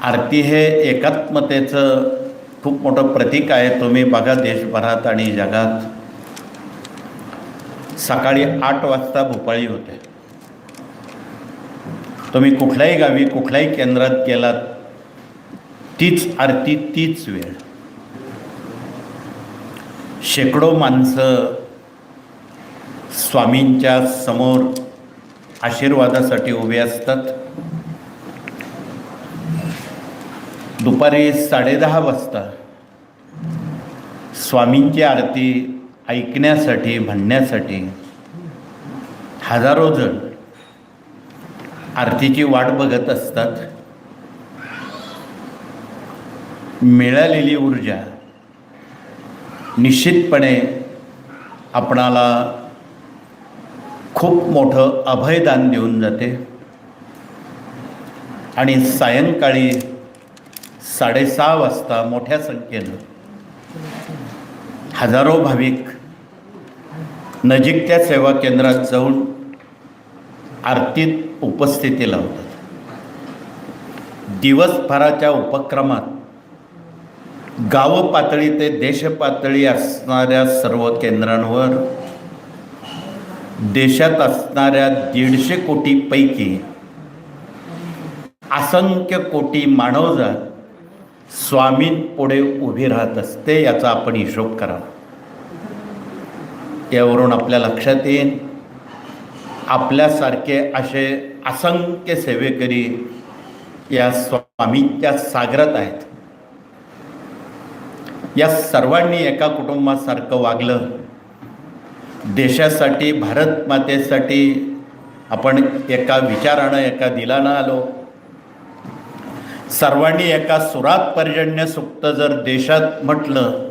आरती हे एकात्मतेचं खूप मोठं प्रतीक आहे. तुम्ही बघा देशभरात आणि जगात सकाळी 8 वाजता भोपाळी होते. तुम्ही कुठल्याही गावी कुठल्याही केंद्रात गेलात, तीच आरती, तीच वेळ. शेकडो माणसं स्वामींच्या समोर आशीर्वादासाठी उभे असतात. दुपारी 10:30 वाजता स्वामींची आरती ऐकण्यासाठी, म्हणण्यासाठी हजारो जण आरतीची वाट बघत असतात. मिळालेली ऊर्जा निश्चितपणे आपणाला खूप मोठं अभयदान देऊन जाते. आणि सायंकाळी 6:30 वाजता मोठ्या संख्येनं हजारो भाविक नजीकच्या सेवा केंद्रात जाऊन आरतीत उपस्थिती लावतात. दिवसभराच्या उपक्रमात गाव पातळी ते देश पातळी असणाऱ्या सर्व केंद्रांवर देशात असणाऱ्या 150 कोटीपैकी असंख्य कोटी मानवजात स्वामींपुढे उभी राहत असते. याचा आपण हिशोब करा. यावरून आपल्या लक्षात येईल आपल्यासारखे असे असंख्य सेवेकरी या स्वामींच्या सागरात आहेत. या सर्वांनी एका कुटुंबासारखं वागलं. देशासाठी, भारत मातेसाठी आपण एका विचारानं, एका दिलानं आलो. सर्वांनी एका सुरात पर्जन्य सुक्त जर देशात म्हटलं,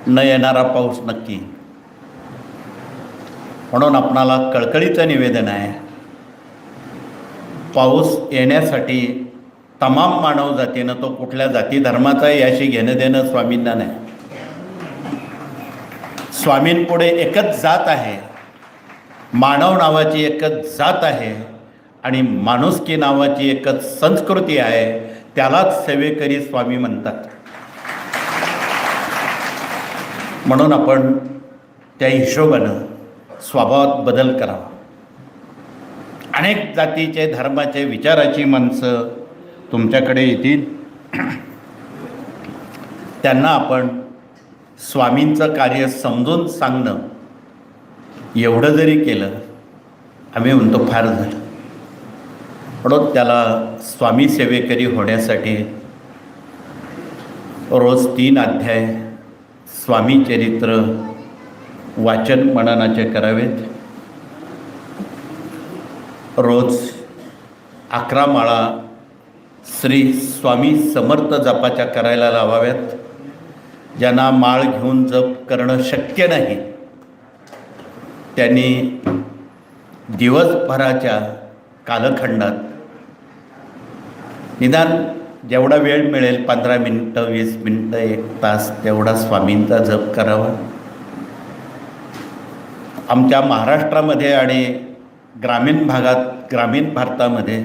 न येणारा पाऊस नक्की. म्हणून आपणाला कळकळीचं निवेदन आहे, पाऊस येण्यासाठी तमाम मानव जातीनं, तो कुठल्या जाती धर्माचा याशी घेणं देणं स्वामींना नाही. स्वामींपुढे एकच जात आहे, मानव नावाची एकच जात आहे आणि माणुसकी नावाची एकच संस्कृती आहे. त्यालाच सेवेकरी स्वामी म्हणतात. म्हणून आपण त्या हिशोबानं स्वभावात बदल करावा. अनेक जातीचे, धर्माचे, विचाराची माणसं तुमच्याकडे येतील. त्यांना आपण स्वामींचं कार्य समजून सांगणं एवढं जरी केलं, आम्ही म्हणतो फार झालं. म्हणून त्याला स्वामी सेवेकरी होण्यासाठी रोज 3 अध्याय स्वामी चरित्र वाचन मननाचे करावेत. रोज 11 माळा श्री स्वामी समर्थ जपाच्या करायला लावाव्यात. ज्यांना माळ घेऊन जप करणं शक्य नाही, त्यांनी दिवसभराच्या कालखंडात निदान जेवढा वेळ मिळेल, 15 मिनिटं, 20 मिनिटं, 1 तास, तेवढा स्वामींचा जप करावा. आमच्या महाराष्ट्रामध्ये आणि ग्रामीण भागात, ग्रामीण भारतामध्ये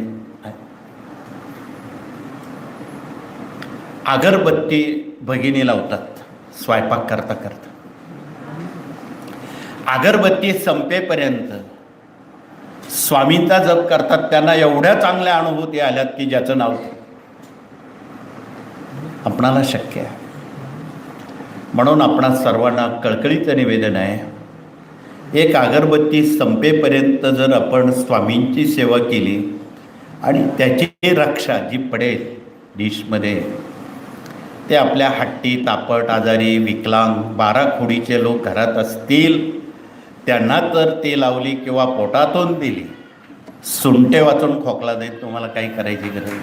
अगरबत्ती भगिनी लावतात स्वयंपाक करता करता. अगरबत्ती संपेपर्यंत स्वामींचा जप करतात. त्यांना एवढ्या चांगल्या अनुभूती आल्यात की ज्याचं नाव आपणाला शक्य आहे. म्हणून आपणा सर्वांना कळकळीचं निवेदन आहे, एक अगरबत्ती संपेपर्यंत जर आपण स्वामींची सेवा केली आणि त्याची रक्षा जी पडेल डिशमध्ये, ते आपल्या हट्टी, तापट, आजारी, विकलांग, 12 खोडीचे लोक घरात असतील, त्यांना तर ती लावली किंवा पोटातून दिली, सुंटे वाचून खोकला देत, तुम्हाला काही करायची गरज नाही.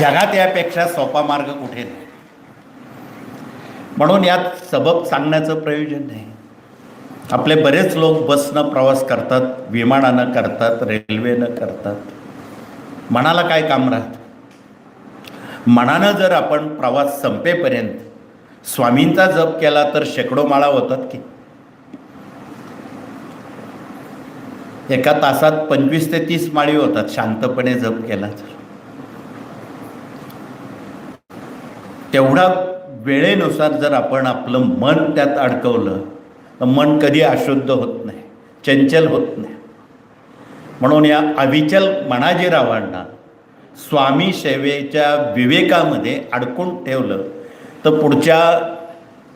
जगात यापेक्षा सोपा मार्ग कुठे नाही. म्हणून यात सबब सांगण्याचं प्रयोजन नाही. आपले बरेच लोक बसनं प्रवास करतात, विमानानं करतात, रेल्वेनं करतात. मनाला काय काम राहतं? मनानं जर आपण प्रवास संपेपर्यंत स्वामींचा जप केला तर शेकडो माळा होतात की. एका तासात 25 ते 30 माळी होतात शांतपणे जप केला तर. तेवढा वेळेनुसार जर आपण आपलं मन त्यात अडकवलं तर मन कधी अशुद्ध होत नाही, चंचल होत नाही. म्हणून या अविचल मनाजीरावांना स्वामी सेवेच्या विवेकामध्ये अडकून ठेवलं तर पुढच्या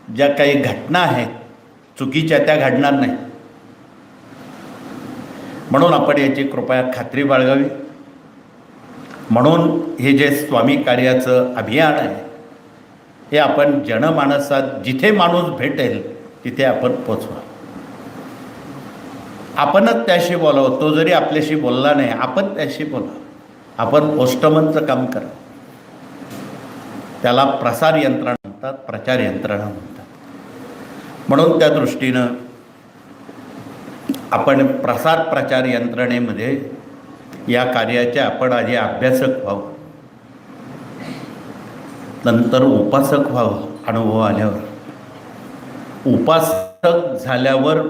ज्या काही घटना आहेत चुकीच्या त्या घडणार नाही. म्हणून आपण याची कृपया खात्री बाळगावी. म्हणून हे जे स्वामी कार्याचं अभियान आहे हे आपण जनमानसात जिथे माणूस भेटेल तिथे आपण पोचवा. आपणच त्याशी बोलावं. तो जरी आपल्याशी बोलला नाही आपण त्याशी बोला. आपण पोस्टमनचं काम करा. त्याला प्रसार यंत्रणा म्हणतात, प्रचार यंत्रणा म्हणतात. म्हणून त्या दृष्टीनं आपण प्रसार प्रचार यंत्रणेमध्ये या कार्याचे आपण आधी अभ्यासक व्हावं, नंतर उपासक व्हावं. अनुभव आल्यावर उपासक झाल्यावर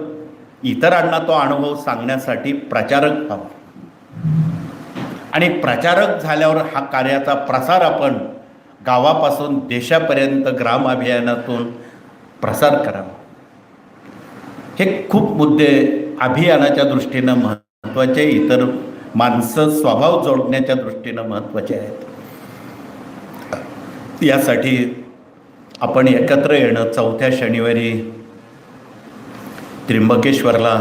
इतरांना तो अनुभव सांगण्यासाठी प्रचारक व्हावा. आणि प्रचारक झाल्यावर हा कार्याचा प्रसार आपण गावापासून देशापर्यंत ग्राम अभियानातून प्रसार करावा. हे खूप मुद्दे अभियानाच्या दृष्टीनं महत्त्वाचे, इतर माणसं स्वभाव जोडण्याच्या दृष्टीनं महत्त्वाचे आहेत. यासाठी आपण एकत्र येणं, चौथ्या शनिवारी त्र्यंबकेश्वरला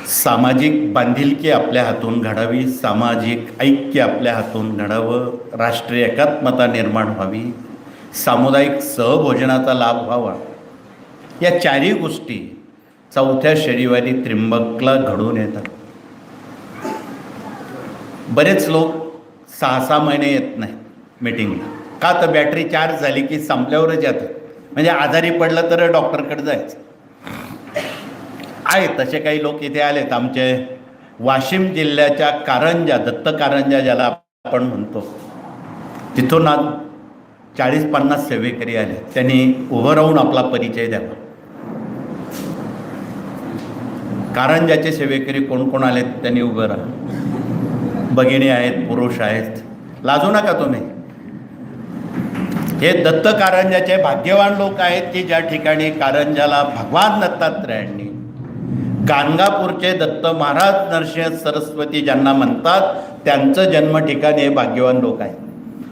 सामाजिक बांधिलकी आपल्या हातून घडावी, सामाजिक ऐक्य आपल्या हातून घडावं, राष्ट्रीय एकात्मता निर्माण व्हावी, सामुदायिक सहभोजनाचा लाभ व्हावा. या चारही गोष्टी चौथ्या शनिवारी त्र्यंबकला घडून येतात. बरेच लोक 6-6 महिने येत नाहीत मीटिंगला. का तर बॅटरी चार्ज झाली की संपल्यावरच येतात. म्हणजे आजारी पडलं तर डॉक्टरकडे जायचं. आहेत तसे काही लोक इथे आलेत. आमचे वाशिम जिल्ह्याच्या कारंजा, दत्त कारंजा ज्याला आपण म्हणतो, तिथून आज 40-50 सेवेकरी आले. त्यांनी उभं राहून आपला परिचय द्यावा. कारंजाचे सेवेकरी कोण कोण आलेत त्यांनी उभं राहा. भगिनी आहेत, पुरुष आहेत, लाजू नका तुम्ही. हे दत्त कारंजाचे भाग्यवान लोक आहेत की ज्या ठिकाणी कारंजाला भगवान दत्तात्रयांनी, गाणगापूरचे दत्त महाराज नरसिंह सरस्वती ज्यांना म्हणतात, त्यांचं जन्म ठिकाण हे भाग्यवान लोक आहेत.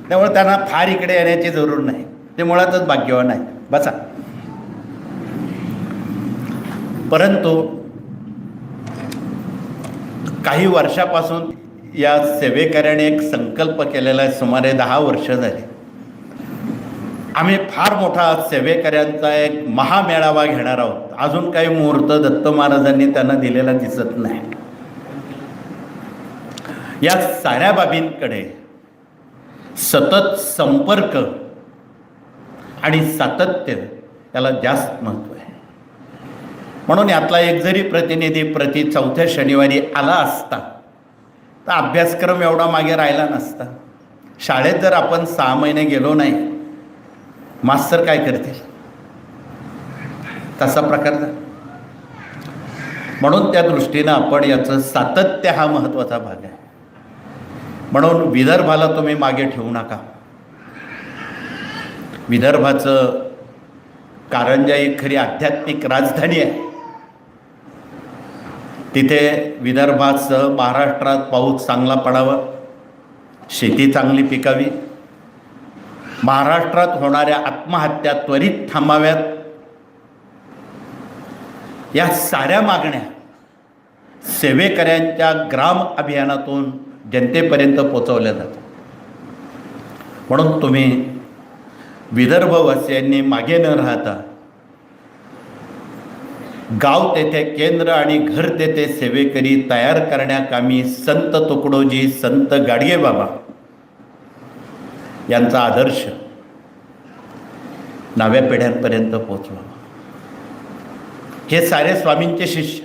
त्यामुळे त्यांना फार इकडे येण्याची जरूर नाही. ते मुळातच भाग्यवान आहेत. बसा. परंतु काही वर्षापासून या सेवेकऱ्याने एक संकल्प केलेला आहे. सुमारे 10 वर्ष झाली. आम्ही फार मोठा सेवेकऱ्यांचा एक महामेळावा घेणार आहोत. अजून काही मुहूर्त दत्त महाराजांनी त्यांना दिलेला दिसत नाही. या साऱ्या बाबींकडे सतत संपर्क आणि सातत्य याला जास्त महत्त्व आहे. म्हणून यातला एक जरी प्रतिनिधी प्रति चौथ्या शनिवारी आला असता तर अभ्यासक्रम एवढा मागे राहिला नसता. शाळेत जर आपण 6 महिने गेलो नाही, मास्तर काय करतील? तसा प्रकार झाला. म्हणून त्या दृष्टीनं आपण याचं सातत्य हा महत्त्वाचा भाग आहे. म्हणून विदर्भाला तुम्ही मागे ठेवू नका. विदर्भाचं कारंजा ही खरी आध्यात्मिक राजधानी आहे. तिथे विदर्भासह महाराष्ट्रात पाऊस चांगला पडावा, शेती चांगली पिकावी, महाराष्ट्रात होणाऱ्या आत्महत्या त्वरित थांबाव्यात. या साऱ्या मागण्या सेवेकऱ्यांच्या ग्राम अभियानातून जनतेपर्यंत पोचवल्या जातात. म्हणून तुम्ही विदर्भवासियांनी मागे न राहता गाव तेथे केंद्र आणि घर तेथे सेवेकरी तयार करण्याकामी संत तुकडोजी, संत गाडगे बाबा यांचा आदर्श नव्या पिढ्यांपर्यंत पोचवा. हे सारे स्वामींचे शिष्य,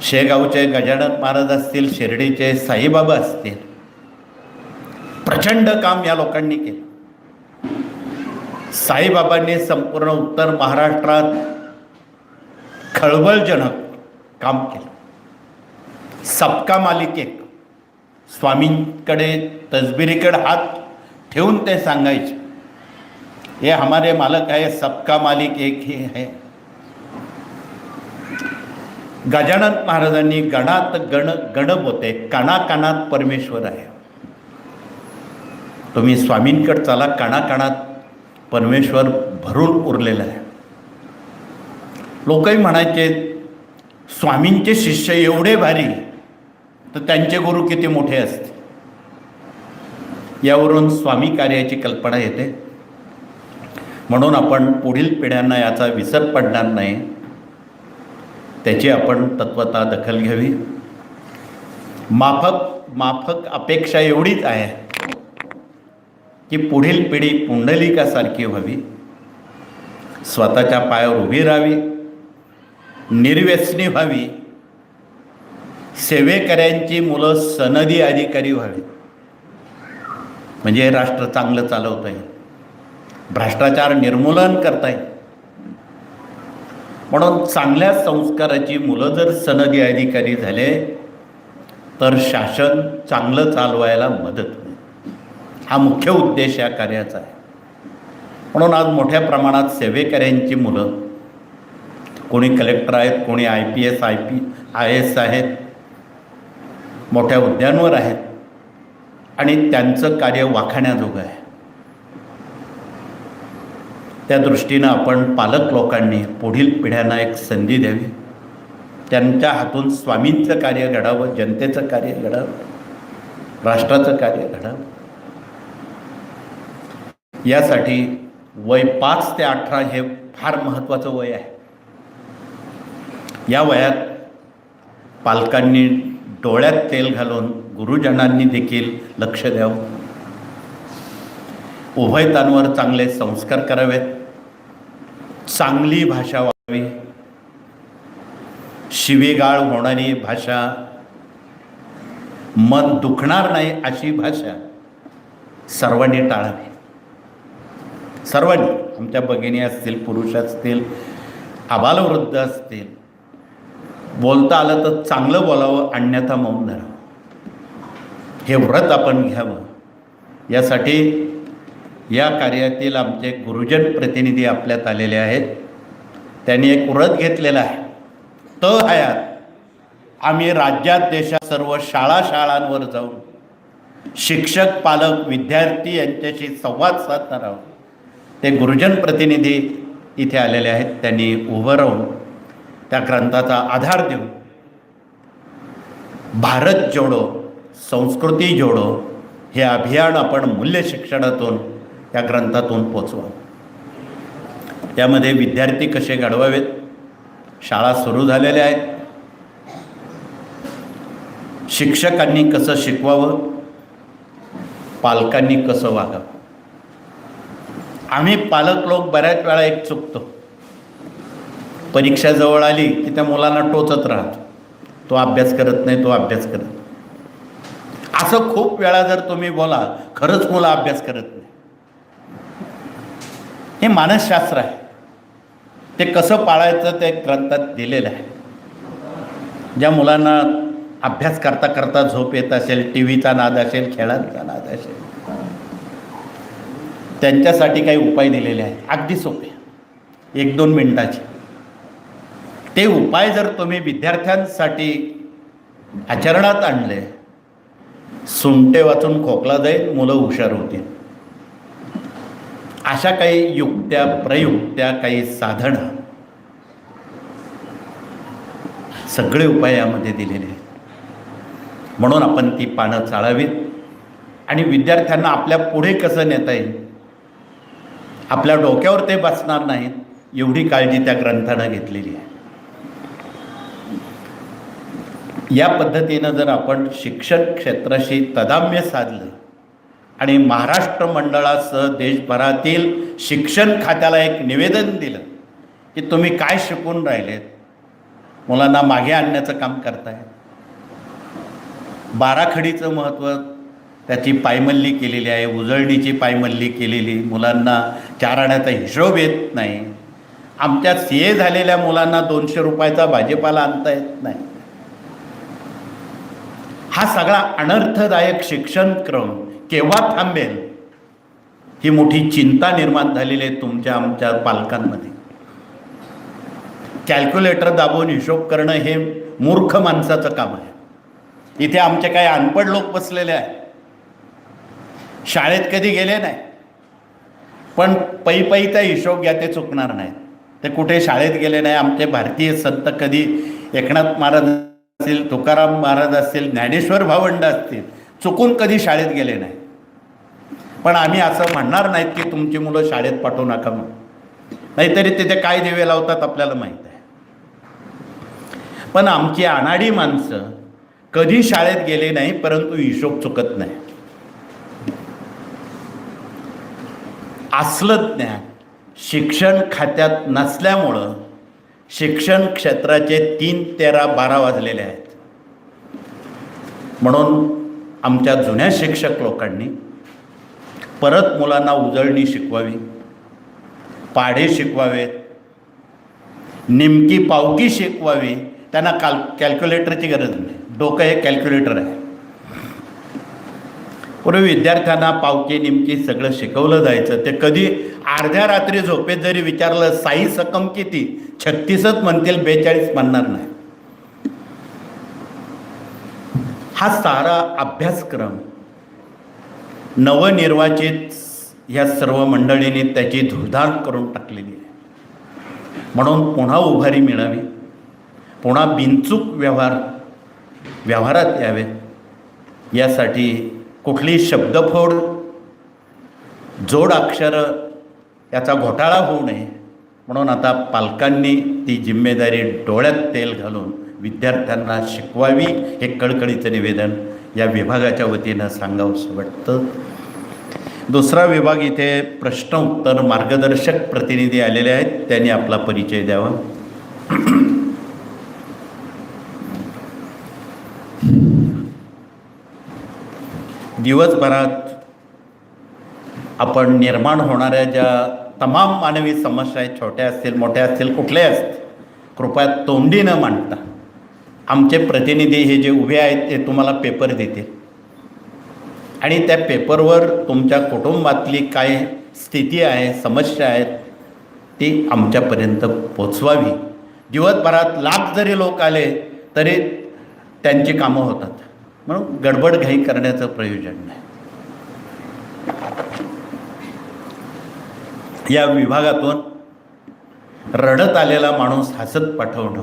शेगावचे गजानन महाराज असतील, शिर्डीचे साईबाबा असतील, प्रचंड काम या लोकांनी केलं. साईबाबांनी संपूर्ण उत्तर महाराष्ट्रात खळबळजनक काम केलं. सबका मालिक एक, स्वामींकडे तसबिरीकडे हात ठेवून ते सांगायचे, हे हमारे मालक आहे, सबका मालिक एक ही है. गजानन महाराजांनी गणात गण गणप होते, कानाकानात परमेश्वर आहे. तुम्ही स्वामींकडे चला, कानाकानात परमेश्वर भरून उरलेला आहे. लोकही म्हणायचे स्वामींचे शिष्य एवढे भारी, तर त्यांचे गुरु किती मोठे असते. यावरून स्वामी कार्याची कल्पना येते. म्हणून आपण पुढील पिढ्यांना याचा विसर पडणार नाही, त्याची आपण तत्वता दखल घ्यावी. माफक अपेक्षा एवढीच आहे की पुढील पिढी पुंडलिकासारखी व्हावी, स्वतःच्या पायावर उभी राहावी, निर्व्यसनी व्हावी, सेवेकऱ्यांची मुलं सनदी अधिकारी व्हावी. म्हणजे राष्ट्र चांगलं चालवता येईल, भ्रष्टाचार निर्मूलन करता येईल. म्हणून चांगल्या संस्काराची मुलं जर सनदी अधिकारी झाले तर शासन चांगलं चालवायला मदत होईल. हा मुख्य उद्देश या कार्याचा आहे. म्हणून आज मोठ्या प्रमाणात सेवेकऱ्यांची मुलं, कोणी कलेक्टर आहेत, कोणी IPS IAS आहेत, मोठ्या हुद्द्यांवर आहेत आणि त्यांचं कार्य वाखाणण्याजोगं आहे. त्या दृष्टीनं आपण पालक लोकांनी पुढील पिढ्यांना एक संधी द्यावी. त्यांच्या हातून स्वामींचं कार्य घडावं, जनतेचं कार्य घडावं, राष्ट्राचं कार्य घडावं. यासाठी वय 5 ते 18 हे फार महत्त्वाचं वय आहे. या वयात पालकांनी डोळ्यात तेल घालून गुरुजनांनी देखील लक्ष द्यावं. उभयतांवर चांगले संस्कार करावेत, चांगली भाषा वापरावी, शिवीगाळ होणारी भाषा, मन दुखणार नाही अशी भाषा सर्वांनी टाळावी. सर्वांनी, आमच्या भगिनी असतील, पुरुष असतील, आबालवृद्ध असतील, बोलता आलं तर चांगलं बोलावं, अन्यथा मौन धरावं. हे व्रत आपण घ्यावं. यासाठी या कार्यातील आमचे गुरुजन प्रतिनिधी आपल्यात आलेले आहेत. त्यांनी एक व्रत घेतलेलं आहे. हयात आम्ही राज्यात देशात सर्व शाळांवर जाऊन शिक्षक, पालक, विद्यार्थी यांच्याशी संवाद साधणार आहोत. ते गुरुजन प्रतिनिधी इथे आलेले आहेत. त्यांनी उभं राहून त्या ग्रंथाचा आधार देऊन भारत जोडो, संस्कृती जोडो हे अभियान आपण मूल्य शिक्षणातून, त्या ग्रंथातून पोचवावं. त्यामध्ये विद्यार्थी कसे घडवावेत, शाळा सुरू झालेल्या आहेत, शिक्षकांनी कसं शिकवावं, पालकांनी कसं वागावं. आम्ही पालक लोक बऱ्याच वेळा एक चुकतो. परीक्षा जवळ आली की त्या मुलांना टोचत राहतो, तो अभ्यास करत नाही, तो अभ्यास करत नाही. असं खूप वेळा जर तुम्ही बोला, खरंच मुलं अभ्यास करत नाही. हे मानसशास्त्र आहे. ते कसं पाळायचं ते ग्रंथात दिलेलं आहे. ज्या मुलांना अभ्यास करता करता झोप येत असेल, TV चा नाद असेल, खेळांचा नाद असेल, त्यांच्यासाठी काही उपाय दिलेले आहेत, अगदी सोपे, 1-2 मिनिटाचे. ते उपाय जर तुम्ही विद्यार्थ्यांसाठी आचरणात आणले, सुंटे वाचून खोकला जाईल, मुलं हुशार होतील. अशा काही युक्त्या, प्रयुक्त्या, काही साधनं, सगळे उपाय यामध्ये दिलेले आहेत. म्हणून आपण ती पानं चाळावीत आणि विद्यार्थ्यांना आपल्या पुढे कसं नेता येईल, आपल्या डोक्यावर ते बसणार नाहीत, एवढी काळजी त्या ग्रंथानं घेतलेली आहे. या पद्धतीनं जर आपण शिक्षण क्षेत्राशी तादात्म्य साधलं आणि महाराष्ट्र मंडळासह देशभरातील शिक्षण खात्याला एक निवेदन दिलं की तुम्ही काय शिकून राहिलेत, मुलांना मागे आणण्याचं काम करताय, बाराखडीचं महत्त्व, त्याची पायमल्ली केलेली आहे, उजळणीची पायमल्ली केलेली, मुलांना 4 आण्याचा हिशोब येत नाही, आमच्या CA झालेल्या मुलांना 200 रुपयाचा भाजीपाला आणता येत नाही. हा सगळा अनर्थदायक शिक्षण क्रम केव्हा थांबेल ही मोठी चिंता निर्माण झालेली आहे तुमच्या आमच्या पालकांमध्ये. कॅल्क्युलेटर दाबून हिशोब करणं हे मूर्ख माणसाचं काम आहे. इथे आमचे काही अनपढ लोक बसलेले आहेत, शाळेत कधी गेले नाही, पण पै हिशोब घ्या ते चुकणार नाहीत. ते कुठे शाळेत गेले नाही. आमचे भारतीय संत कधी एकनाथ महाराज असतील, तुकाराम महाराज असतील, ज्ञानेश्वर भावंड असतील, चुकून कधी शाळेत गेले नाही. पण आम्ही असं म्हणणार नाहीत की तुमची मुलं शाळेत पाठवू नका म्हणून. नाहीतरी तिथे काय दिवे लावतात आपल्याला माहीत आहे. पण आमची अनाडी माणसं कधी शाळेत गेले नाही, परंतु हिशोब चुकत नाही. असलं ज्ञान शिक्षण खात्यात नसल्यामुळं शिक्षण क्षेत्राचे 3, 13, 12 वाजलेले आहेत. म्हणून आमच्या जुन्या शिक्षक लोकांनी परत मुलांना उजळणी शिकवावी, पाढे शिकवावेत, निमकी पावकी शिकवावी. त्यांना कॅल्क्युलेटरची गरज नाही, डोकं हे कॅल्क्युलेटर आहे. पूर्वी विद्यार्थ्यांना पावकी निमकी सगळं शिकवलं जायचं. ते कधी अर्ध्या रात्री झोपेत जरी विचारलं साई सकम किती, 36च म्हणतील, 42 म्हणणार नाही. हा सारा अभ्यासक्रम नवनिर्वाचित ह्या सर्व मंडळींनी त्याची धुळधाण करून टाकलेली आहे. म्हणून पुन्हा उभारी मिळावी, पुन्हा बिनचूक व्यवहारात यावे, यासाठी कुठली शब्दफोड, जोड अक्षरं याचा घोटाळा होऊ नये म्हणून आता पालकांनी ती जिम्मेदारी डोळ्यात तेल घालून विद्यार्थ्यांना शिकवावी, हे कळकळीचं निवेदन या विभागाच्या वतीनं सांगावंसं वाटतं. दुसरा विभाग, इथे प्रश्न उत्तर मार्गदर्शक प्रतिनिधी आलेले आहेत, त्यांनी आपला परिचय द्यावा. दिवसभरात आपण निर्माण होणाऱ्या ज्या तमाम मानवी समस्या आहेत, छोट्या असतील मोठ्या असतील कुठल्याही असतील, कृपया तोंडी न मांडता आमचे प्रतिनिधी हे जे उभे आहेत ते तुम्हाला पेपर देतील आणि त्या पेपरवर तुमच्या कुटुंबातली काय स्थिती आहे, समस्या आहेत, ती आमच्यापर्यंत पोचवावी. दिवसभरात लाख जरी लोक आले तरी त्यांची कामं होतात. म्हणून गडबडघाई करण्याचं प्रयोजन नाही. या विभागातून रडत आलेला माणूस हसत पाठवणं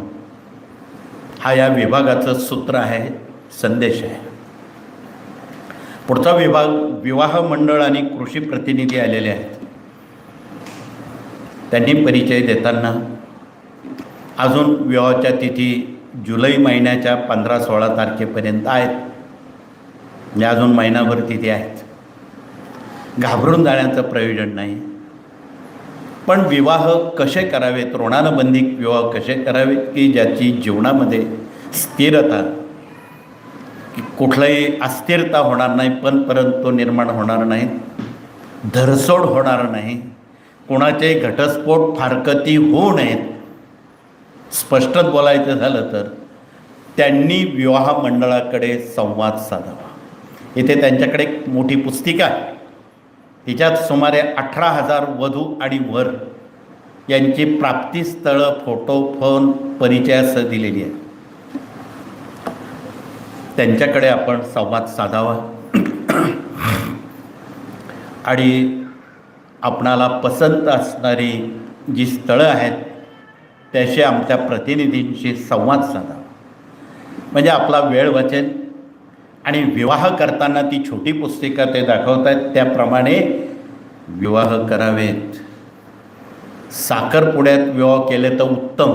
हा या विभागाचं सूत्र आहे, संदेश आहे. पुढचा विभाग, विवाह मंडळ आणि कृषी प्रतिनिधी आलेले आहेत. त्यांनी परिचय देताना अजून विवाहाच्या तिथी जुलै महिन्याच्या 15-16 तारखेपर्यंत आहेत, म्हणजे अजून महिनाभर तिथे आहेत. घाबरून जाण्याचं प्रयोजन नाही. पण विवाह कसे करावेत, ऋणानुबंधी विवाह कसे करावेत की ज्याची जीवनामध्ये स्थिरता, कुठलाही अस्थिरता होणार नाही, परंतु निर्माण होणार नाही, धरसोड होणार नाही, कोणाचे घटस्फोट फारकती होऊ नयेत. स्पष्ट बोलायचं झालं तर त्यांनी विवाह मंडळाकडे संवाद साधावा. इथे त्यांच्याकडे एक मोठी पुस्तिका आहे, तिच्यात सुमारे 18,000 वधू आणि वर यांची प्राप्तिस्थळं, फोटो, फोन, परिचयासह दिलेली आहे. त्यांच्याकडे आपण संवाद साधावा आणि आपणाला पसंत असणारी जी स्थळं आहेत त्याशी आमच्या प्रतिनिधींशी संवाद साधावा. म्हणजे आपला वेळ वाचेल आणि विवाह करताना ती छोटी पुस्तिका ते दाखवत आहेत त्याप्रमाणे विवाह करावेत. साखरपुड्यात विवाह केले तर उत्तम,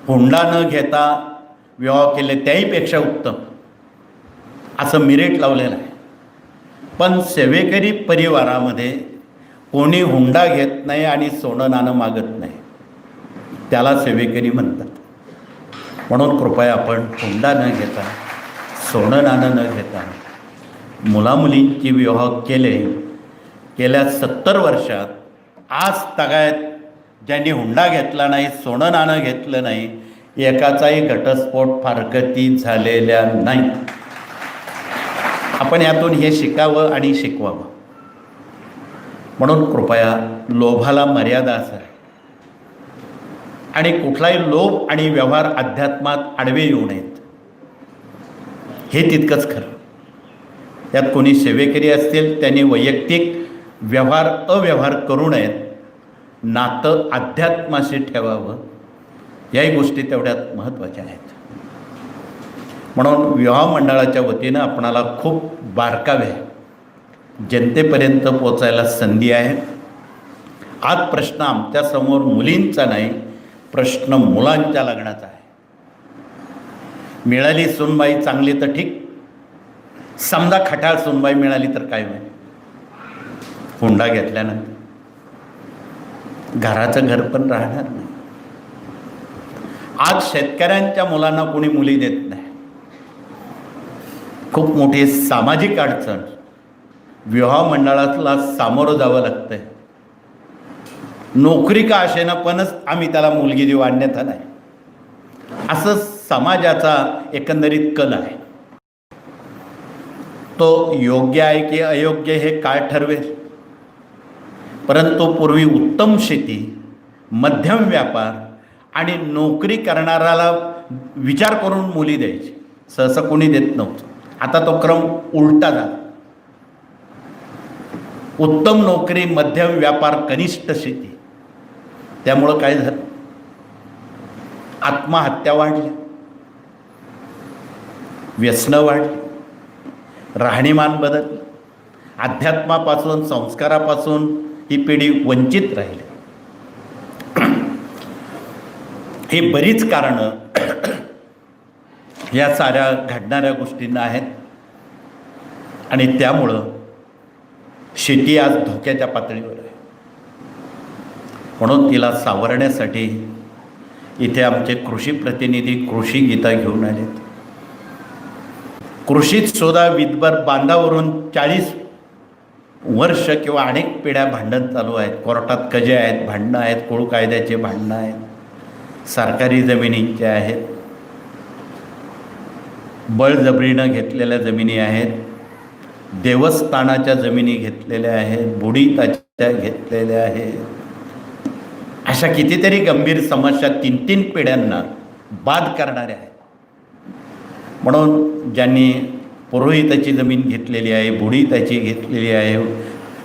हुंडा न घेता विवाह केले त्याहीपेक्षा उत्तम, असं मिरिट लावलेलं आहे. पण सेवेकरी परिवारामध्ये कोणी हुंडा घेत नाही आणि सोनं नाणं मागत नाही, त्याला सेवेकरी म्हणतात. म्हणून कृपया आपण हुंडा न घेता, सोनं नाणं न घेता मुलामुलींची विवाह गेल्या 70 वर्षात आज तगायत ज्यांनी हुंडा घेतला नाही, सोनं नाणं घेतलं नाही, एकाचाही घटस्फोट फारकती झालेल्या नाही. आपण यातून हे शिकावं आणि शिकवावं. म्हणून कृपया लोभाला मर्यादा असावी आणि कुठलाही लोभ आणि व्यवहार अध्यात्मात आडवे येऊ नयेत, हे तितकंच खरं. त्यात कोणी सेवेकरी असतील त्यांनी वैयक्तिक व्यवहार अव्यवहार करू नयेत, नातं अध्यात्माशी ठेवावं, याही गोष्टी तेवढ्यात महत्त्वाच्या आहेत. म्हणून विवाह मंडळाच्या वतीनं आपणाला खूप बारकावे जनतेपर्यंत पोचायला संधी आहे. आज प्रश्न आमच्यासमोर मुलींचा नाही, प्रश्न मुलांच्या लग्नाचा आहे. मिळाली सूनबाई चांगली तर ठीक, समजा खटाळ सूनबाई मिळाली तर काय होईल? हुंडा घेतल्यानंतर घराचं घर पण राहणार नाही. आज शेतकऱ्यांच्या मुलांना कोणी मुली देत नाही. खूप मोठी सामाजिक अडचण, विवाह मंडळाला सामोरं जावं लागतंय. नोकरी का असेना पणच आम्ही त्याला मुलगी देऊ, अन्यथा नाही, असं समाजाचा एकंदरीत कल आहे. तो योग्य आहे की अयोग्य हे काय ठरवेल, परंतु पूर्वी उत्तम शेती, मध्यम व्यापार आणि नोकरी करणाऱ्याला विचार करून मुली द्यायची, सहसा कोणी देत नव्हतं. आता तो क्रम उलटा झाला. उत्तम नोकरी, मध्यम व्यापार, कनिष्ठ शेती. त्यामुळं काय झालं? आत्महत्या वाढल्या, व्यसनं वाढली, राहणीमान बदललं, अध्यात्मापासून, संस्कारापासून ही पिढी वंचित राहिली. ही बरीच कारणं या साऱ्या घडणाऱ्या गोष्टींना आहेत आणि त्यामुळं शेती आज धोक्याच्या पातळीवर आहे. म्हणून तिला सावरण्यासाठी इथे आमचे कृषी प्रतिनिधी कृषी गीता घेऊन आलेत. कृषीत सुद्धा विदभर बांधावरून 40 वर्ष किंवा अनेक पिढ्या भांडण चालू आहेत. कोर्टात कजे आहेत, भांडणं आहेत, कुळ कायद्याचे भांडणं आहेत, सरकारी जमिनींचे आहेत, बळजबरीनं घेतलेल्या जमिनी आहेत, देवस्थानाच्या जमिनी घेतलेल्या आहेत, बुडीताच्या घेतलेल्या आहेत. अशा कितीतरी गंभीर समस्या 3-3 पिढ्यांना बाद करणाऱ्या आहेत. म्हणून ज्यांनी पुरोहिताची जमीन घेतलेली आहे, बुडीताची घेतलेली आहे,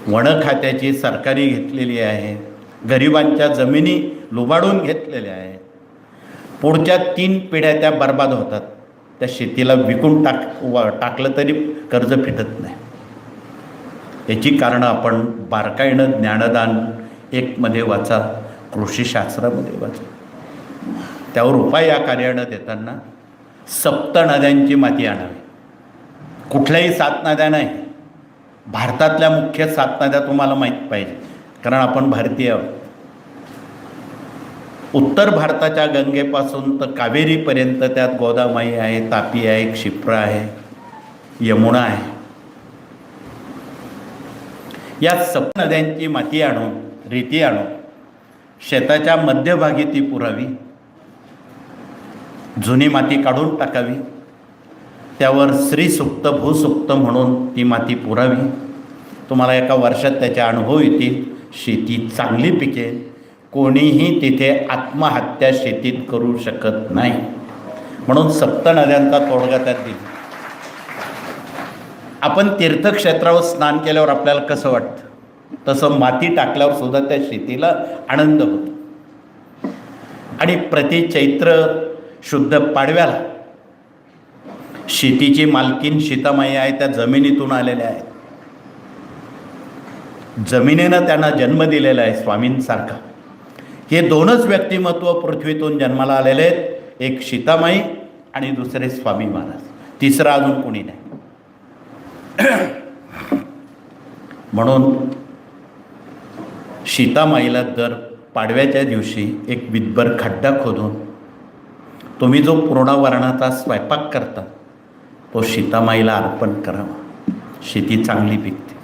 वन खात्याची सरकारी घेतलेली आहे, गरिबांच्या जमिनी लुबाडून घेतलेल्या आहेत, पुढच्या 3 पिढ्या त्या बर्बाद होतात. त्या शेतीला विकून टाकलं तरी कर्ज फिटत नाही. याची कारणं आपण बारकाईनं ज्ञानदान 1 मध्ये वाचा, कृषीशास्त्रामध्ये वाचा. त्यावर उपाय या कार्यानं देताना 7 नद्यांची माती आणावी. कुठल्याही 7 नद्या नाही, भारतातल्या मुख्य 7 नद्या तुम्हाला माहीत पाहिजे, कारण आपण भारतीय आहोत. उत्तर भारताच्या गंगेपासून तर कावेरीपर्यंत त्यात गोदामाई आहे, तापी आहे, क्षिप्रा आहे, यमुना आहे. या 7 नद्यांची माती आणून, रेती आणून शेताच्या मध्यभागी ती पुरावी, जुनी माती काढून टाकावी, त्यावर श्रीसुक्त भूसुक्त म्हणून ती माती पुरावी. तुम्हाला एका वर्षात त्याचे अनुभव येतील. शेती चांगली पिकेल. कोणीही तिथे आत्महत्या शेतीत करू शकत नाही. म्हणून 7 नद्यांचा तोडगा त्यात दिला. आपण तीर्थक्षेत्रावर स्नान केल्यावर आपल्याला कसं वाटतं, तसं माती टाकल्यावर सुद्धा त्या शेतीला आनंद होतो. आणि प्रति चैत्र शुद्ध पाडव्याला शेतीची मालकीन सीतामाई आहे, त्या जमिनीतून आलेल्या आहेत. जमिनीनं त्यांना जन्म दिलेला आहे स्वामींसारखा. हे 2च व्यक्तिमत्व पृथ्वीतून जन्माला आलेले आहेत, एक सीतामाई आणि दुसरे स्वामी महाराज. तिसरा अजून कोणी नाही. म्हणून सीतामाईला दर पाडव्याच्या दिवशी एक विदभर खड्डा खोदून तुम्ही जो पूर्णावरणाचा स्वयंपाक करता तो सीतामाईला अर्पण करावा. शेती चांगली पिकते.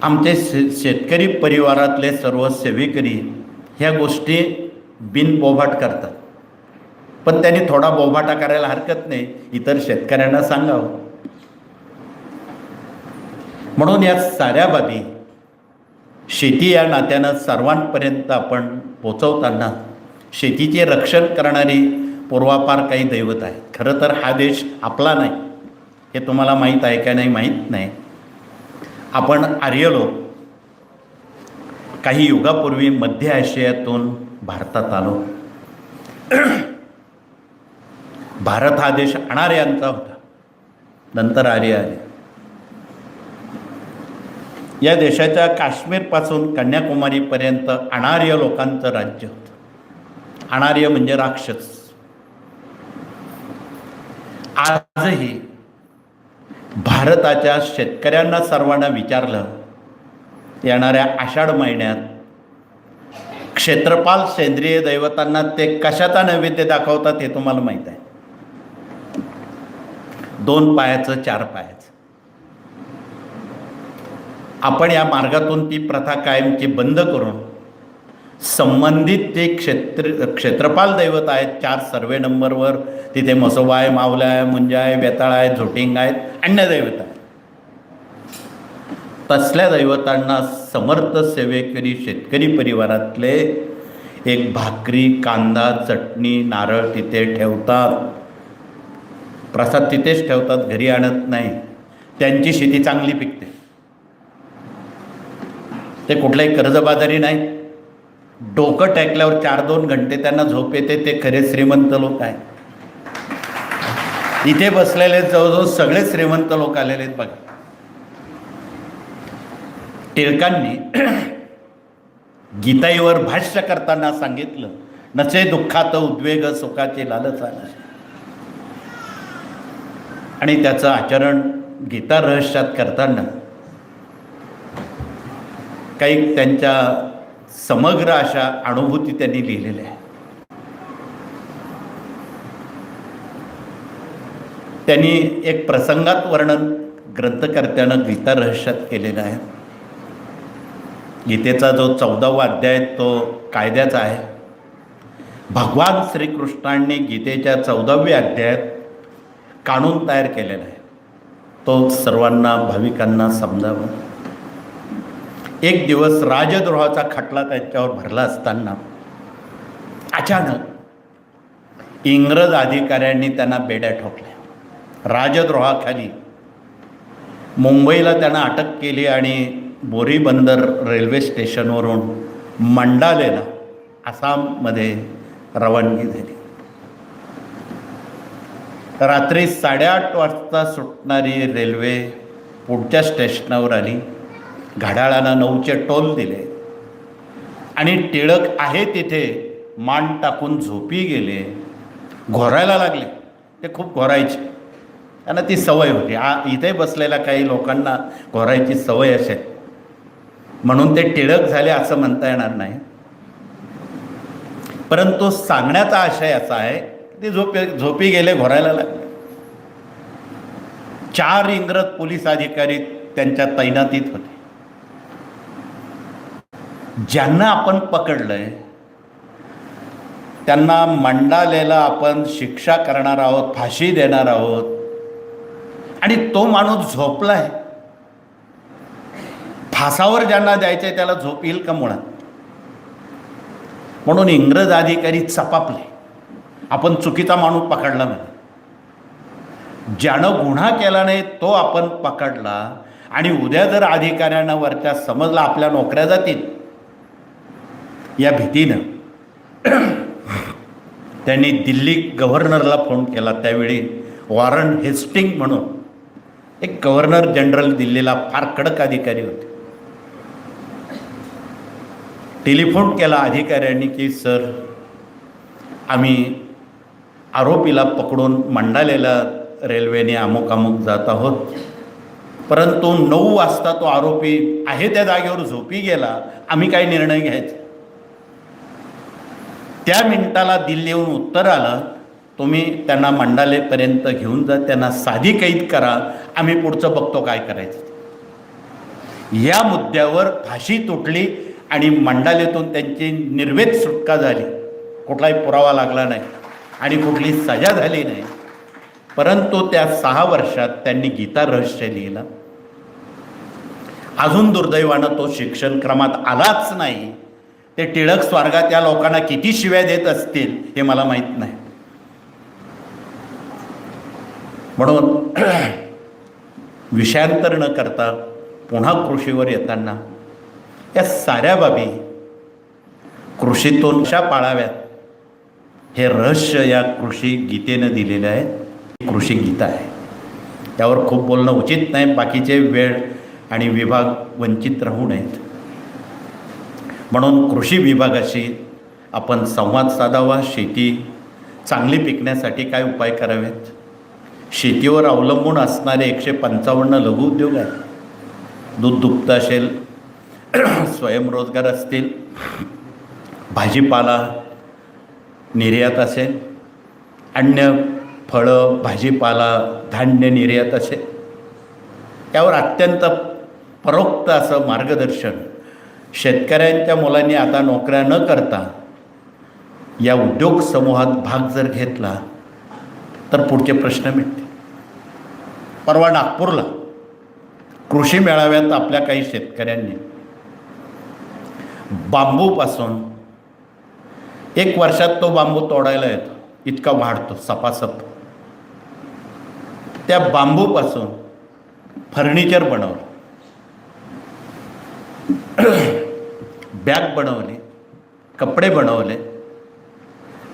आमचे शेतकरी परिवारातले सर्व सेवेकरी ह्या गोष्टी बिनबोभाट करतात, पण त्यांनी थोडा बोभाटा करायला हरकत नाही. इतर शेतकऱ्यांना सांगावं. म्हणून या साऱ्या बाबी शेती या नात्यानं सर्वांपर्यंत आपण पोचवताना शेतीचे रक्षण करणारी पूर्वापार काही दैवत आहे. खरं तर हा देश आपला नाही, हे तुम्हाला माहीत आहे का नाही माहीत नाही. आपण आर्य लोक काही युगापूर्वी मध्य आशियातून भारतात आलो. भारत हा देश अनार्यांचा होता, नंतर आर्य आले. या देशाच्या काश्मीरपासून कन्याकुमारीपर्यंत अनार्य लोकांचं राज्य होतं. अनार्य म्हणजे राक्षस. आजही भारताच्या शेतकऱ्यांना सर्वांना विचारलं, येणाऱ्या आषाढ महिन्यात क्षेत्रपाल सेंद्रिय दैवतांना ते कशाचा नैवेद्य दाखवतात हे तुम्हाला माहीत आहे. 2 पायाचं 4 पायाचं. आपण या मार्गातून ती प्रथा कायमची बंद करून संबंधित जे क्षेत्रपाल दैवत आहेत 4 सर्वे नंबरवर, तिथे म्हसोबा आहे, मावला आहे, मुंजा आहे, बेताळ आहे, झोटिंग आहेत, अन्य दैवत आहे, तसल्या दैवतांना समर्थ सेवेकरी शेतकरी परिवारातले एक भाकरी, कांदा, चटणी, नारळ तिथे ठेवतात. प्रसाद तिथेच ठेवतात, घरी आणत नाही. त्यांची शेती चांगली पिकते. ते कुठल्याही कर्जबाजारी नाही. डोकं टेकल्यावर 4-2 घंटे त्यांना झोप येते. ते खरे श्रीमंत लोक आहेत. इथे बसलेले जवळजवळ सगळे श्रीमंत लोक आलेले आहेत बघा. टिळकांनी गीताईवर भाष्य करताना सांगितलं, नसे दुःखात उद्वेग सुखाचे लालच आला. आणि त्याचं आचरण गीता रहस्यात करताना काही त्यांच्या समग्र अशा अनुभूती त्यांनी लिहिलेल्या आहे. त्यांनी एक प्रसंगात वर्णन ग्रंथकर्त्यानं गीता रहस्यात केलेलं आहे. गीतेचा जो 14वा अध्याय तो कायद्याचा आहे. भगवान श्रीकृष्णांनी गीतेच्या 14व्या अध्यायात कानून तयार केलेला आहे. तो सर्वांना भाविकांना समजावं. एक दिवस राजद्रोहाचा खटला त्यांच्यावर भरला असताना अचानक इंग्रज अधिकाऱ्यांनी त्यांना बेड्या ठोकल्या. राजद्रोहाखाली मुंबईला त्यांना अटक केली आणि बोरीबंदर रेल्वे स्टेशनवरून मंडालेला आसाममध्ये रवानगी झाली. रात्री 8:30 वाजता सुटणारी रेल्वे पुढच्या स्टेशनावर आली. घड्याळानं 9चे टोल दिले आणि टिळक आहे तिथे मान टाकून झोपी गेले. घोरायला लागले. ते खूप घोरायचे, त्यांना ती सवय होती. इथे बसलेल्या काही लोकांना घोरायची सवय असेल म्हणून ते टिळक झाले असं म्हणता येणार नाही. परंतु सांगण्याचा आशय असा आहे की ते झोपी गेले, घोरायला लागले. 4 इंग्रज पोलीस अधिकारी त्यांच्या तैनातीत होते. ज्यांना आपण पकडलंय त्यांना मंडालेला आपण शिक्षा करणार आहोत, फाशी देणार आहोत, आणि तो माणूस झोपलाय. फासावर ज्यांना द्यायचंय त्याला झोप येईल का मुळात? म्हणून इंग्रज अधिकारी चपापले. आपण चुकीचा माणूस पकडला नाही. ज्यानं गुन्हा केला नाही तो आपण पकडला, आणि उद्या जर अधिकाऱ्यांना वरच्या समजला आपल्या नोकऱ्या जातील या भीतीनं त्यांनी दिल्ली गव्हर्नरला फोन केला. त्यावेळी वॉरन हेस्टिंग म्हणून एक गव्हर्नर जनरल दिल्लीला फार कडक अधिकारी होते. टेलिफोन केला अधिकाऱ्यांनी की सर, आम्ही आरोपीला पकडून मंडालेला रेल्वेने अमुक अमुक जात आहोत, परंतु 9 वाजता तो आरोपी आहे त्या जागेवर झोपी गेला. आम्ही काय निर्णय घ्यायचा? त्या मिनिटाला दिल्लीहून उत्तर आलं, तुम्ही त्यांना मंडालेपर्यंत घेऊन जा, त्यांना साधी कैद करा, आम्ही पुढचं बघतो काय करायचं. या मुद्द्यावर फाशी तुटली आणि मंडालेतून त्यांची निर्वेद सुटका झाली. कुठलाही पुरावा लागला नाही आणि कुठली सजा झाली नाही. परंतु त्या 6 वर्षात त्यांनी गीता रहस्य लिहिलं. अजून दुर्दैवानं तो शिक्षण क्रमात आलाच नाही. ते टिळक स्वर्गात या लोकांना किती शिव्या देत असतील हे मला माहीत नाही. म्हणून विषयांतर न करता पुन्हा कृषीवर येताना या साऱ्या बाबी कृषीतून कशा पाळाव्यात हे रहस्य या कृषी गीतेनं दिलेलं आहे. कृषी गीता आहे. त्यावर खूप बोलणं उचित नाही. बाकीचे वेळ आणि विभाग वंचित राहू नयेत. म्हणून कृषी विभागाशी आपण संवाद साधावा. शेती चांगली पिकण्यासाठी काय उपाय करावेत. शेतीवर अवलंबून असणारे 155 लघुउद्योग आहेत. दूध दुभतं असेल, स्वयंरोजगार असतील, भाजीपाला निर्यात असेल, अन्य फळं भाजीपाला धान्य निर्यात असेल, यावर अत्यंत परोक्त असं मार्गदर्शन शेतकऱ्यांच्या मुलांनी आता नोकऱ्या न करता या उद्योग समूहात भाग जर घेतला तर पुढचे प्रश्न मिळतील. परवा नागपूरला कृषी मेळाव्यात आपल्या काही शेतकऱ्यांनी बांबूपासून 1 वर्षात तो बांबू तोडायला येतो, इतका वाढतो सपासप. त्या बांबूपासून फर्निचर बनवलं, बॅग बनवली, कपडे बनवले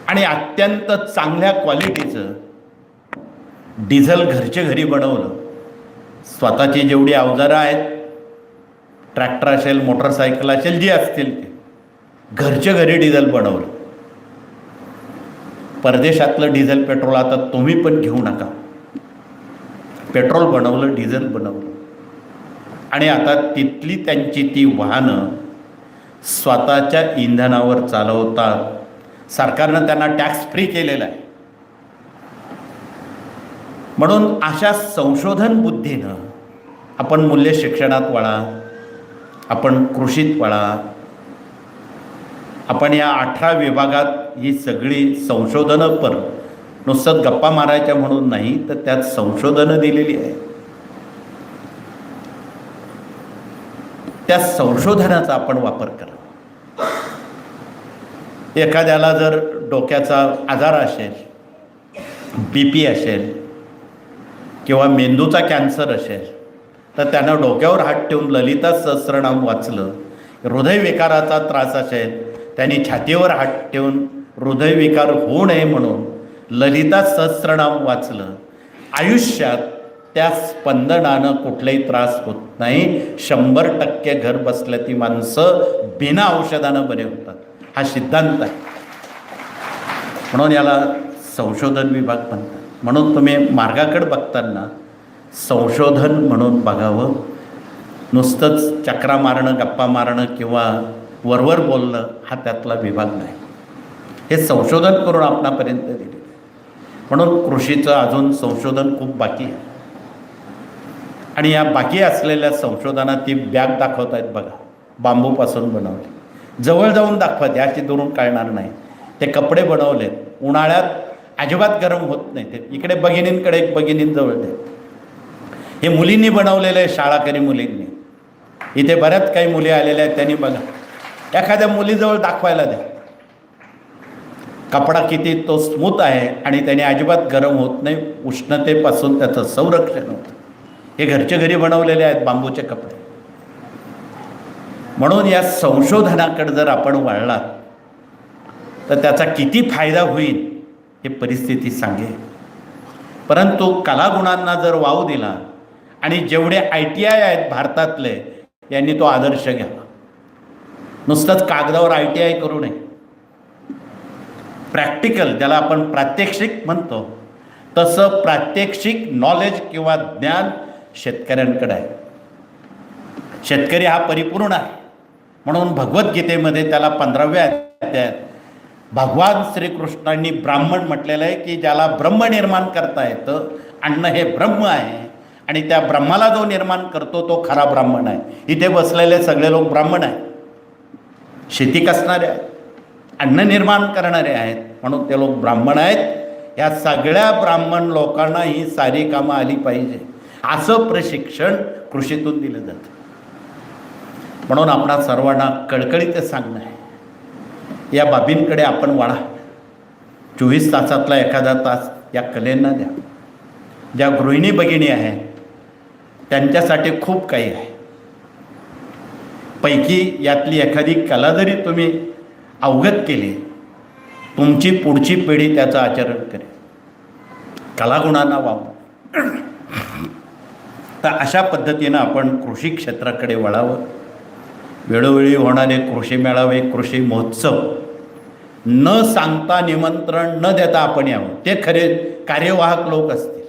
आणि अत्यंत चांगल्या क्वालिटीचं डिझेल घरच्या घरी बनवलं. स्वतःची जेवढी अवजारं आहेत, ट्रॅक्टर असेल, मोटरसायकल असेल, जी असतील ते घरच्या घरी डिझेल बनवलं. परदेशातलं डिझेल पेट्रोल आता तुम्ही पण घेऊ नका. पेट्रोल बनवलं, डिझेल बनवलं आणि आता तिथली त्यांची ती वाहनं स्वतःच्या इंधनावर चालवतात. सरकारनं त्यांना टॅक्स फ्री केलेला आहे. म्हणून अशा संशोधन बुद्धीनं आपण मूल्य शिक्षणात वळा, आपण कृषीत वळा. आपण या 18 विभागात ही सगळी संशोधनं पर नुसतं गप्पा मारायच्या म्हणून नाही, तर त्यात संशोधनं दिलेली आहे. त्या संशोधनाचा आपण वापर करा. एखाद्याला जर डोक्याचा आजार असेल, BP असेल किंवा मेंदूचा कॅन्सर असेल, तर त्यानं डोक्यावर हात ठेवून ललिता सहस्रनाम वाचलं. हृदयविकाराचा त्रास असेल, त्यांनी छातीवर हात ठेवून हृदयविकार होऊ नये म्हणून ललिता सहस्रनाम वाचलं. आयुष्यात त्या स्पंदनानं कुठलाही त्रास होत नाही. 100% घर बसल्या ती माणसं बिना औषधानं बरे होतात. हा सिद्धांत आहे. म्हणून याला संशोधन विभाग म्हणतात. म्हणून तुम्ही मार्गाकडे बघताना संशोधन म्हणून बघावं. नुसतंच चक्रा मारणं, गप्पा मारणं किंवा वरवर बोलणं हा त्यातला विभाग नाही. हे संशोधन करून आपणापर्यंत दिले. म्हणून कृषीचं अजून संशोधन खूप बाकी आहे. आणि या बाकी असलेल्या संशोधनात ती बॅग दाखवत आहेत बघा, बांबूपासून बनवली. जवळ जाऊन दाखवत, याची दुरून कळणार नाही. ते कपडे बनवलेत, उन्हाळ्यात अजिबात गरम होत नाही. ते इकडे भगिनींकडे एक भगिनींजवळ ते हे मुलींनी बनवलेलं आहे, शाळाकरी मुलींनी. इथे बऱ्याच काही मुली आलेल्या आहेत, त्यांनी बघा, एखाद्या मुलीजवळ दाखवायला द्या. कपडा किती तो स्मूथ आहे आणि त्याने अजिबात गरम होत नाही. उष्णतेपासून त्याचं संरक्षण होतं. हे घरच्या घरी बनवलेले आहेत बांबूचे कपडे. म्हणून या संशोधनाकडे जर आपण वळलात तर त्याचा किती फायदा होईल हे परिस्थिती सांगेल. परंतु कलागुणांना जर वाव दिला आणि जेवढे ITI आहेत भारतातले, यांनी तो आदर्श घ्यावा. नुसतंच कागदावर ITI करू नये. प्रॅक्टिकल, ज्याला आपण प्रात्यक्षिक म्हणतो, तसं प्रात्यक्षिक नॉलेज किंवा ज्ञान शेतकऱ्यांकडे आहे. शेतकरी हा परिपूर्ण आहे. म्हणून भगवद्गीतेमध्ये त्याला 15व्या अध्यायात भगवान श्रीकृष्णांनी ब्राह्मण म्हटलेलं आहे की ज्याला ब्रह्म निर्माण करता येतं. अन्न हे ब्रह्म आहे आणि त्या ब्रह्माला जो निर्माण करतो तो खरा ब्राह्मण आहे. इथे बसलेले सगळे लोक ब्राह्मण आहेत. शेती कसणारे आहेत, अन्न निर्माण करणारे आहेत, म्हणून ते लोक ब्राह्मण आहेत. या सगळ्या ब्राह्मण लोकांना ही सारी कामं आली पाहिजे, असं प्रशिक्षण कृषीतून दिलं जातं. म्हणून आपणा सर्वांना कळकळीत सांगणं आहे, या बाबींकडे आपण वळा. 24 तासातला एखादा तास या कलेंना द्या. ज्या गृहिणी भगिनी आहेत त्यांच्यासाठी खूप काही आहे. पैकी यातली एखादी कला जरी तुम्ही अवगत केली, तुमची पुढची पिढी त्याचं आचरण करेल. कलागुणांना वाव. तर अशा पद्धतीनं आपण कृषी क्षेत्राकडे वळावं. वेळोवेळी होणारे कृषी मेळावे, कृषी महोत्सव न सांगता, निमंत्रण न देता आपण यावं. ते खरे कार्यवाहक लोक असतील.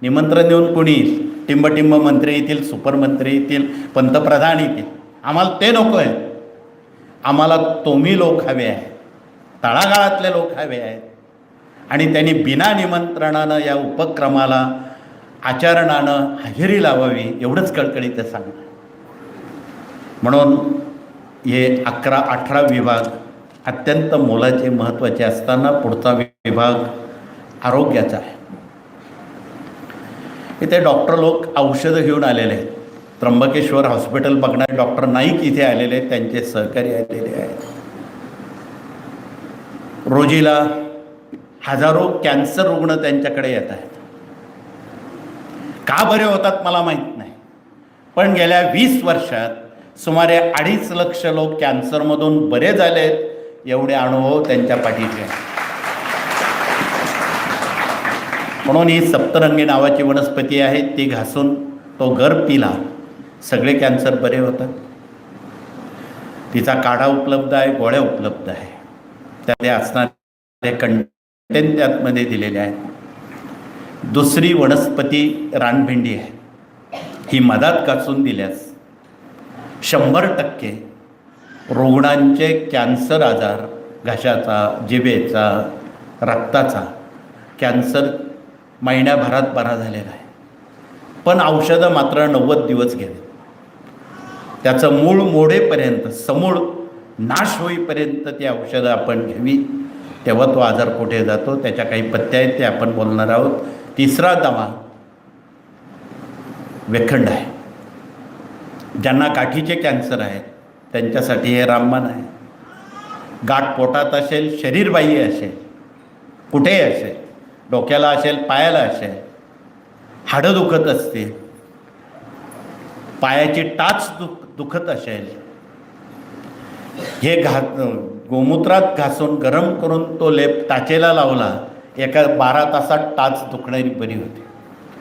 निमंत्रण देऊन कोणी येईल, टिंबटिंब मंत्री येतील, सुपरमंत्री येतील, पंतप्रधान येतील. आम्हाला ते नको आहे. आम्हाला तुम्ही लोक हवे आहेत, तळागाळातले लोक हवे आहेत. आणि त्यांनी बिना निमंत्रणानं या उपक्रमाला, आचरणानं हजेरी लावावी, एवढंच कळकळीचं सांगणं. म्हणून हे 11-18 विभाग अत्यंत मोलाचे, महत्त्वाचे असताना पुढचा विभाग आरोग्याचा आहे. इथे डॉक्टर लोक औषधं घेऊन आलेले आहेत. त्र्यंबकेश्वर हॉस्पिटल बघणारे डॉक्टर नाईक इथे आलेले आहेत, त्यांचे सहकारी आलेले आहेत. रोजीला हजारो कॅन्सर रुग्ण त्यांच्याकडे येत आहेत. का बरे होतात मला माहीत नाही, पण गेल्या 20 वर्षात सुमारे 2.5 लक्ष लोक कॅन्सरमधून बरे झालेत. एवढे अनुभव त्यांच्या पाठीचे आहेत. म्हणून ही सप्तरंगी नावाची वनस्पती आहे, ती घासून तो गर पिला, सगळे कॅन्सर बरे होतात. तिचा काढा उपलब्ध आहे, गोळ्या उपलब्ध आहे. त्यामध्ये असणारे कंटेंट त्यामध्ये दिलेले आहेत. दुसरी वनस्पती रानभेंडी आहे. ही मधात घासून दिल्यास 100% रुग्णांचे कॅन्सर आजार, घशाचा, जिभेचा, रक्ताचा कॅन्सर महिन्याभरात बरा झालेला आहे. पण औषधं मात्र 90 दिवस गेले. त्याचं मूळ मोडेपर्यंत, समूळ नाश होईपर्यंत ती औषधं आपण घ्यावी, तेव्हा तो आजार कुठे जातो. त्याच्या काही पथ्य आहेत, ते आपण बोलणार आहोत. तिसरा दवा वेखंड आहे. ज्यांना गाठीचे कॅन्सर आहेत त्यांच्यासाठी हे रामबाण आहे. गाठ पोटात असेल, शरीरबाह्य असेल, कुठेही असेल, डोक्याला असेल, पायाला असेल, हाडं दुखत असतील, पायाची टाच दुखत असेल, हे गोमूत्रात घासून गरम करून तो लेप टाचेला लावला, एका 12 तासात टाच दुखणारी बरी होती.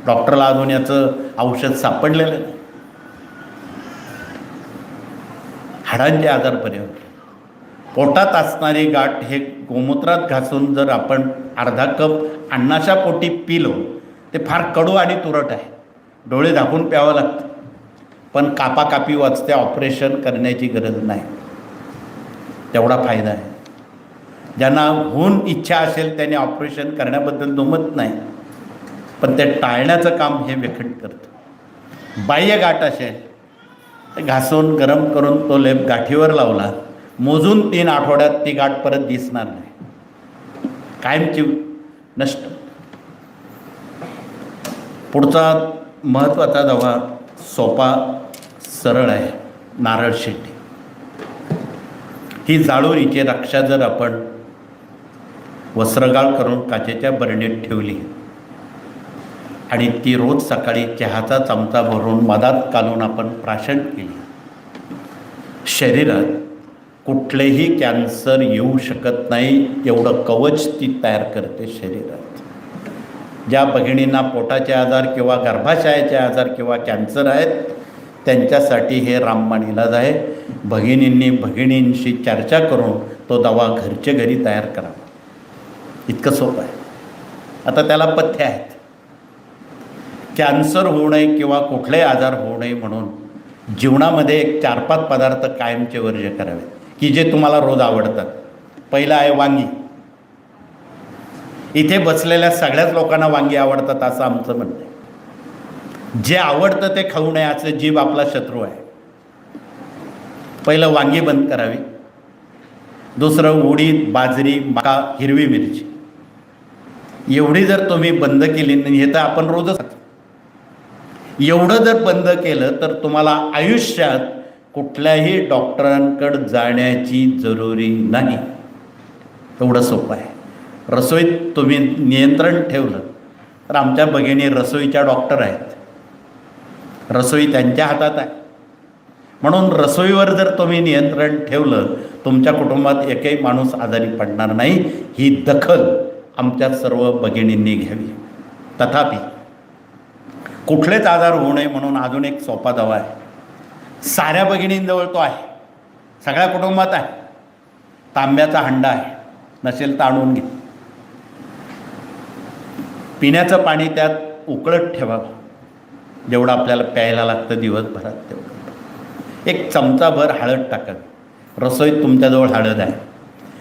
डॉक्टरला अजून याचं औषध सापडलेलं नाही. हाडांचे आजार बरे होते. पोटात असणारी गाठ हे गोमूत्रात घासून जर आपण अर्धा कप अन्नाच्या पोटी पिलो, ते फार कडू आणि तुरट आहे. डोळे झाकून प्यावं लागतं, पण कापाकापी वाचते, ऑपरेशन करण्याची गरज नाही. तेवढा फायदा आहे. ज्यांना होऊन इच्छा असेल त्यांनी ऑपरेशन करण्याबद्दल दुमत नाही, पण ते टाळण्याचं काम हे वेखंड करतं. बाह्य गाठ असेल, घासून गरम करून तो लेप गाठीवर लावला, मोजून 3 आठवड्यात ती गाठ परत दिसणार नाही, कायमची नष्ट. पुढचा महत्त्वाचा दवा सोपा, सरळ आहे, नारळ शेंडी. ही जाळूरीची रक्षा जर आपण वस्त्रगाळ करून काचेच्या बरणीत ठेवली आणि ती रोज सकाळी चहाचा चमचा भरून मधात कालून आपण प्राशन केली, शरीरात कुठलेही कॅन्सर येऊ शकत नाही एवढं कवच ती तयार करते शरीरात. ज्या भगिनींना पोटाचे आजार किंवा गर्भाशयाचे आजार किंवा कॅन्सर आहेत त्यांच्यासाठी हे रामबाण इलाज आहे. भगिनींशी चर्चा करून तो दवा घरच्या घरी तयार करावा. इतकं सोपं आहे. आता त्याला पथ्य आहेत. कॅन्सर होऊ नये किंवा कुठलेही आजार होऊ नये म्हणून जीवनामध्ये एक 4-5 पदार्थ कायमचे वर्ज्य करावे की जे तुम्हाला रोज आवडतात. पहिलं आहे वांगी. इथे बसलेल्या सगळ्याच लोकांना वांगी आवडतात असं आमचं म्हणणं आहे. जे आवडतं ते खाऊ नये असं जीभ आपला शत्रू आहे. पहिलं वांगी बंद करावी. दुसरं उडीद, बाजरी, मका, हिरवी मिरची एवढी जर तुम्ही बंद केली नाही, हे तर आपण रोजच, एवढं जर बंद केलं तर तुम्हाला आयुष्यात कुठल्याही डॉक्टरांकडे जाण्याची जरुरी नाही. एवढं सोपं आहे. रसोईत तुम्ही नियंत्रण ठेवलं तर आमच्या भगिनी रसोईच्या डॉक्टर आहेत. रसोई त्यांच्या हातात आहे. म्हणून रसोईवर जर तुम्ही नियंत्रण ठेवलं, तुमच्या कुटुंबात एकही माणूस आजारी पडणार नाही. ही दखल आमच्या सर्व भगिनींनी घ्यावी. तथापि कुठलेच आजार होऊ नये म्हणून अजून एक सोपा दवा आहे. साऱ्या भगिनींजवळ तो आहे, सगळ्या कुटुंबात आहे. तांब्याचा हंडा आहे, नसेल तर आणून घे. पिण्याचं पाणी त्यात उकळत ठेवावं, जेवढं आपल्याला प्यायला लागतं दिवसभरात तेवढं. एक चमचाभर हळद टाकावी. रसोईत तुमच्याजवळ हळद आहे.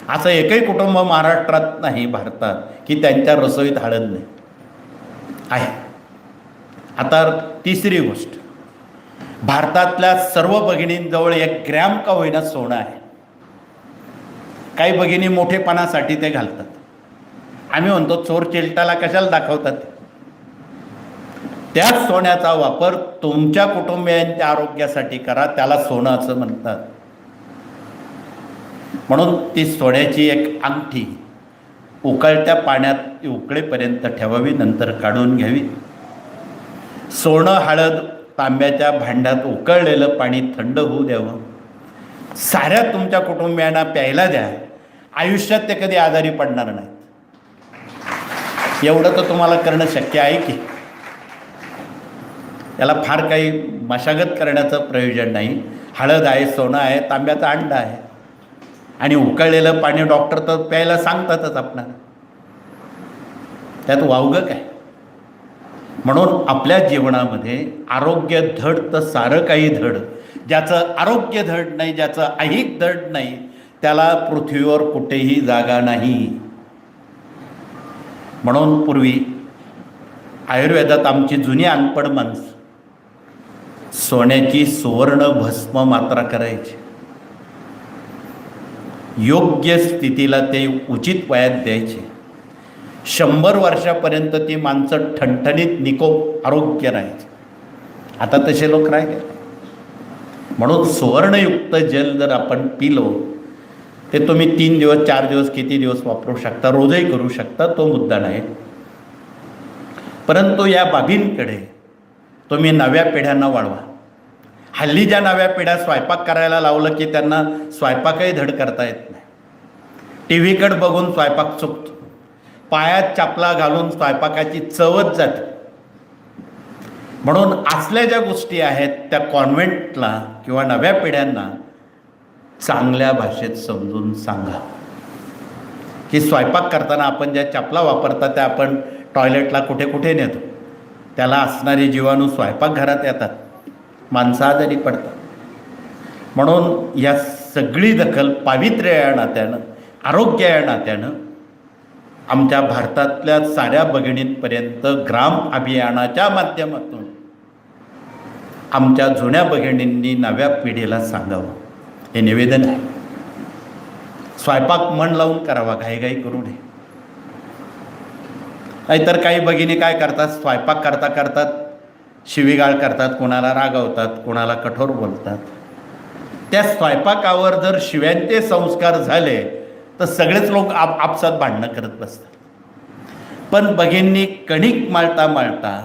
असं एकही कुटुंब महाराष्ट्रात नाही, भारतात, की त्यांच्या रसोईत हळद नाही आहे. आता तिसरी गोष्ट, भारतातल्या सर्व भगिनींजवळ 1 ग्रॅम का होईना सोनं आहे. काही भगिनी मोठेपणासाठी ते घालतात. आम्ही म्हणतो चोर चिलटाला कशाला दाखवतात. त्याच सोन्याचा वापर तुमच्या कुटुंबियांच्या आरोग्यासाठी करा, त्याला सोनं असं म्हणतात. म्हणून ती सोन्याची एक अंगठी उकळत्या पाण्यात उकळेपर्यंत ठेवावी, नंतर काढून घ्यावी. सोनं हळद तांब्याच्या भांड्यात उकळलेलं पाणी थंड होऊ द्यावं. साऱ्या तुमच्या कुटुंबियांना प्यायला द्या. आयुष्यात ते कधी आजारी पडणार नाहीत. एवढं तर तुम्हाला करणं शक्य आहे की. याला फार काही मशागत करण्याचं प्रयोजन नाही. हळद आहे, सोनं आहे, तांब्याचा अंडा आहे आणि उकळलेलं पाणी डॉक्टर तर प्यायला सांगतातच आपल्याला. त्यात वावगं काय. म्हणून आपल्या जीवनामध्ये आरोग्य धड तर सारं काही धड. ज्याचं आरोग्य धड नाही, ज्याचं ऐहिक धड नाही, त्याला पृथ्वीवर कुठेही जागा नाही. म्हणून पूर्वी आयुर्वेदात आमची जुनी अनपड माणसं सोन्याची सुवर्ण भस्म मात्रा करायची. योग्य स्थितीला ते उचित वयात द्यायचे. 100 वर्षापर्यंत ती माणसं ठणठणीत निकोप आरोग्य राहायचे. आता तसे लोक राहिले. म्हणून सुवर्णयुक्त जल जर आपण पिलो, ते तुम्ही 3 दिवस 4 दिवस किती दिवस वापरू शकता, रोजही करू शकता, तो मुद्दा नाही. परंतु या बाबींकडे तुम्ही नव्या पिढ्यांना वाढवा. हल्ली ज्या नव्या पिढ्या स्वयंपाक करायला लावलं की त्यांना स्वयंपाकही धड करता येत नाही. टी व्हीकडे बघून स्वयंपाक चुकतो. पायात चपला घालून स्वयंपाकाची चवच जाते. म्हणून असल्या ज्या गोष्टी आहेत त्या कॉन्व्हेंटला किंवा नव्या पिढ्यांना चांगल्या भाषेत समजून सांगा की स्वयंपाक करताना आपण ज्या चपला वापरतात त्या आपण टॉयलेटला कुठे कुठे नेतो. त्याला असणारे जीवाणू स्वयंपाकघरात येतात, माणसं आजारी पडतात. म्हणून या सगळी दखल पावित्र्य या नात्यानं, आरोग्य या नात्यानं आमच्या भारतातल्या साऱ्या भगिनींपर्यंत ग्राम अभियानाच्या माध्यमातून आमच्या जुन्या भगिनींनी नव्या पिढीला सांगावं, हे निवेदन आहे. स्वयंपाक मन लावून करावा, घाईघाई करू नये. नाहीतर काही भगिनी काय करतात, स्वयंपाक करता करतात शिवीगाळ करतात, कोणाला रागवतात, कोणाला कठोर बोलतात. त्या स्वयंपाकावर जर शिव्यांचे संस्कार झाले तर सगळेच लोक आपसात भांडणं करत बसतात. पण भगिनींनी कणिक माळता माळता